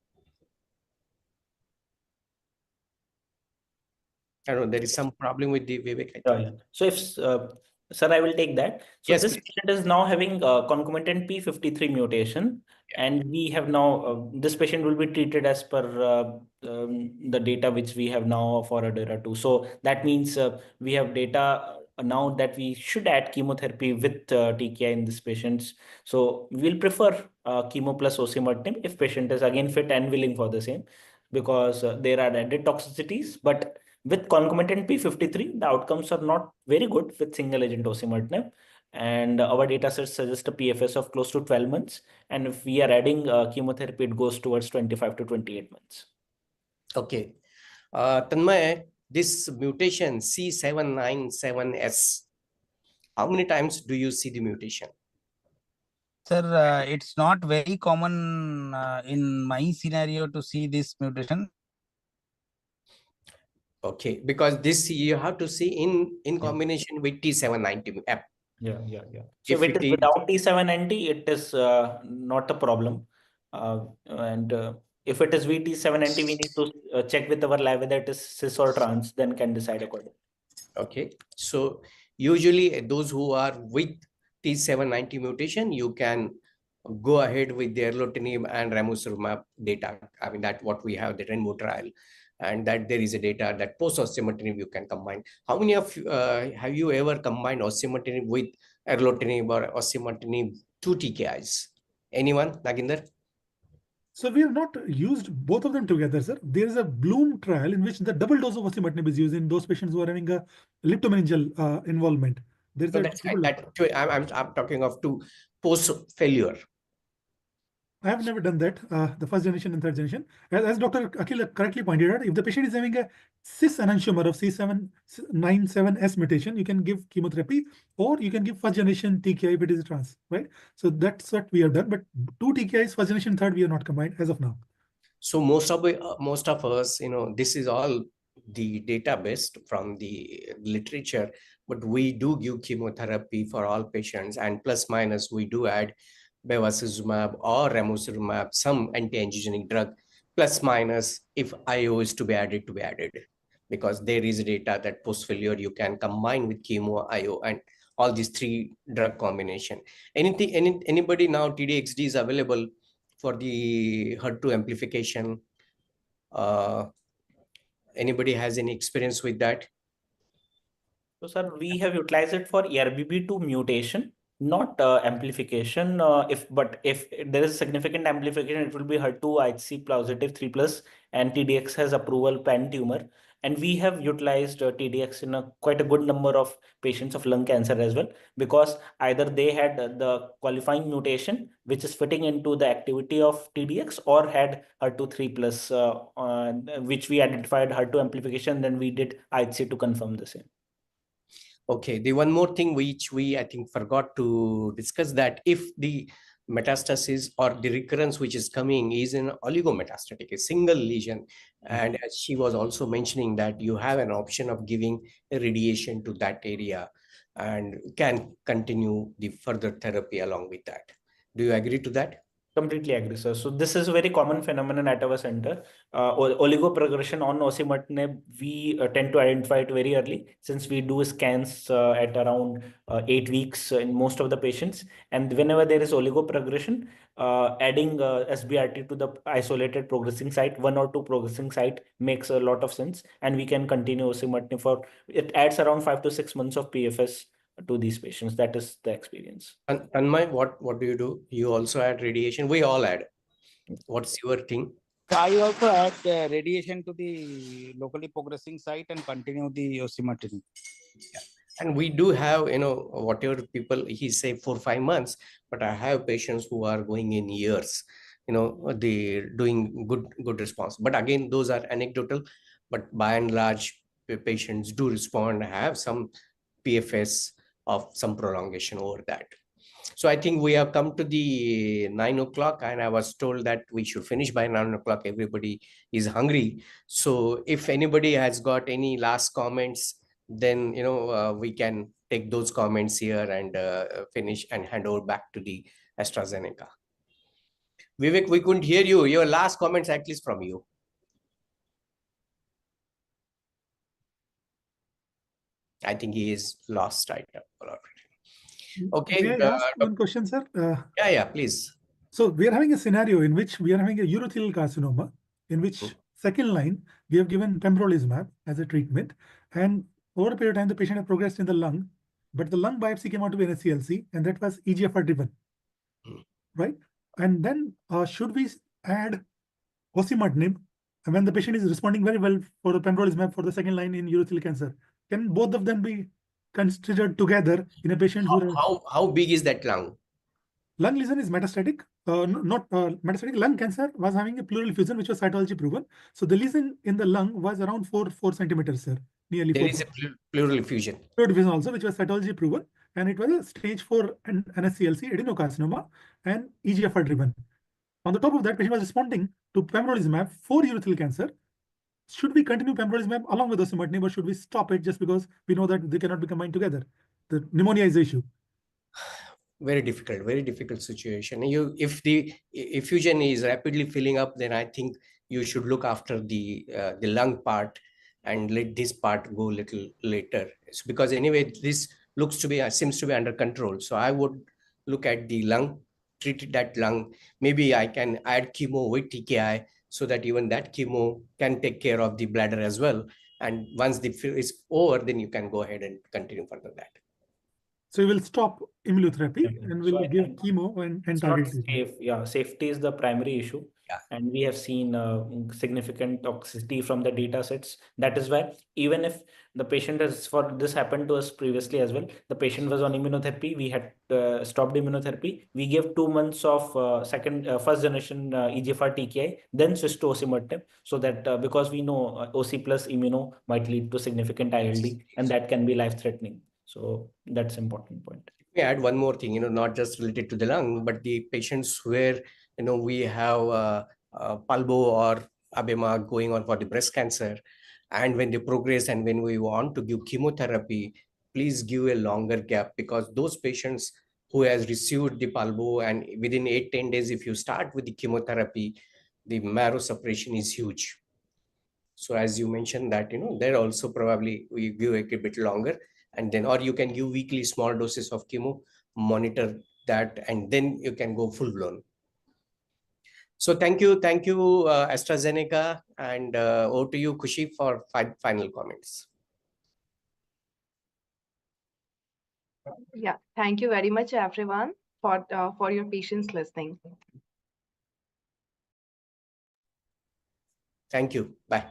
I don't know, there is some problem with the Vivek, I Yeah, think. yeah. So if, sir, I will take that. So Yes, this please. patient is now having concomitant P53 mutation, and we have now, this patient will be treated as per the data which we have now for ADARA 2. So that means we have data now that we should add chemotherapy with TKI in these patients. So we'll prefer chemo plus osimertinib if patient is again fit and willing for the same, because there are added toxicities, but with concomitant P53, the outcomes are not very good with single agent osimertinib. And our data sets suggest a PFS of close to 12 months. And if we are adding chemotherapy, it goes towards 25 to 28 months. Okay. Tanmay, this mutation C797S, how many times do you see the mutation? Sir, it's not very common in my scenario to see this mutation. Okay, because this you have to see in combination with T790 app. Yeah. So if it is is without T790, it is not a problem. And if it is VT790, we need to check with our lab whether it is cis or trans, then can decide accordingly. Okay, so usually those who are with T790 mutation, you can go ahead with the erlotinib and ramucirumab data. I mean, that what we have, the rainbow trial, and that there is a data that post osimertinib you can combine. How many of have you ever combined osimertinib with erlotinib or osimertinib 2 TKIs? Anyone, Naginder? So we have not used both of them together, sir. There is a Bloom trial in which the double dose of osimertinib is used in those patients who are having a leptomeningeal involvement. There's So a that's double. I'm talking of 2 post failure. I have never done that, the first generation and third generation. As Dr. Akhil correctly pointed out, if the patient is having a cis enantiomer of C797S mutation, you can give chemotherapy, or you can give first generation TKI if it is trans, right? So that's what we have done. But 2 TKIs, first generation, third, we are not combined as of now. So most of us, this is all the database from the literature, but we do give chemotherapy for all patients, and plus minus we do add bevacizumab or ramucirumab, some anti-angiogenic drug, plus minus if IO is to be added, because there is data that post failure you can combine with chemo, IO, and all these 3 drug combination. Anybody now TDXD is available for the HER2 amplification? Anybody has any experience with that? So, sir, we have utilized it for ERBB2 mutation, not amplification. If there is significant amplification, it will be HER2 IHC positive 3+, and TDX has approval pan tumor. And we have utilized TDX in quite a good number of patients of lung cancer as well, because either they had the qualifying mutation, which is fitting into the activity of TDX, or had HER2 3+, which we identified HER2 amplification, then we did IHC to confirm the same. Okay, the one more thing which we, I think, forgot to discuss, that if the metastasis or the recurrence which is coming is an oligometastatic, a single lesion, and as she was also mentioning that you have an option of giving a radiation to that area and can continue the further therapy along with that. Do you agree to that? Completely agree, sir. So this is a very common phenomenon at our center. Oligoprogression on osimertinib, we tend to identify it very early, since we do scans at around 8 weeks in most of the patients. And whenever there is oligoprogression, adding SBRT to the isolated progressing site, 1 or 2 progressing site, makes a lot of sense. And we can continue osimertinib for, it adds around 5 to 6 months of PFS to these patients. That is the experience. And Tanmay, what do you do? You also add radiation? We all add. What's your thing? I also add radiation to the locally progressing site and continue the osimertinib. Yeah. And we do have, whatever people, he say 4-5 months, but I have patients who are going in years, they doing good response. But again, those are anecdotal, but by and large, the patients do respond, have some PFS of some prolongation over that. So I think we have come to the 9 o'clock, and I was told that we should finish by 9 o'clock. Everybody is hungry. So if anybody has got any last comments, then, we can take those comments here and finish and hand over back to the AstraZeneca. Vivek, we couldn't hear you. Your last comments, at least from you. I think he is lost right now. Okay. May I ask one question, sir? Yeah, please. So we are having a scenario in which we are having a urothelial carcinoma, in which second line we have given pembrolizumab as a treatment, and over a period of time the patient had progressed in the lung, but the lung biopsy came out to be NSCLC, and that was EGFR driven, right? And then should we add osimertinib when the patient is responding very well for the pembrolizumab for the second line in urothelial cancer? Can both of them be considered together in a patient who how big is that lung? Lung lesion is metastatic, not metastatic. Lung cancer was having a pleural effusion, which was cytology proven. So the lesion in the lung was around 4 centimeters, sir. Nearly There 4. is a pleural effusion. Pleural effusion also, which was cytology proven, and it was a stage 4 NSCLC, adenocarcinoma, and EGFR driven. On the top of that, patient was responding to pembrolizumab for urothelial cancer. Should we continue pembrolizumab along with osimertinib, or should we stop it just because we know that they cannot be combined together? The pneumonia is the issue. Very difficult situation. If the effusion is rapidly filling up, then I think you should look after the lung part and let this part go a little later. So because anyway, this looks to be seems to be under control. So I would look at the lung, treat that lung. Maybe I can add chemo with TKI so that even that chemo can take care of the bladder as well. And once the fill is over, then you can go ahead and continue further that. So you will stop immunotherapy and will give chemo and target. Safe. Yeah, safety is the primary issue. Yeah. And we have seen significant toxicity from the data sets. That is why even if the patient has, for this happened to us previously as well, the patient was on immunotherapy, we had stopped immunotherapy. We gave 2 months of first generation EGFR TKI, then switched to osimertinib, so that because we know OC plus immuno might lead to significant ILD, and that can be life threatening. So that's important point. We add one more thing, not just related to the lung, but the patients where, we have palbo or abema going on for the breast cancer. And when they progress and when we want to give chemotherapy, please give a longer gap, because those patients who has received the palbo and within 8-10 days, if you start with the chemotherapy, the marrow suppression is huge. So as you mentioned that, there also probably we give a bit longer, and then, or you can give weekly small doses of chemo, monitor that, and then you can go full blown. So thank you, AstraZeneca, and over to you, Khushi, for final comments. Yeah, thank you very much, everyone, for your patience listening. Thank you. Bye.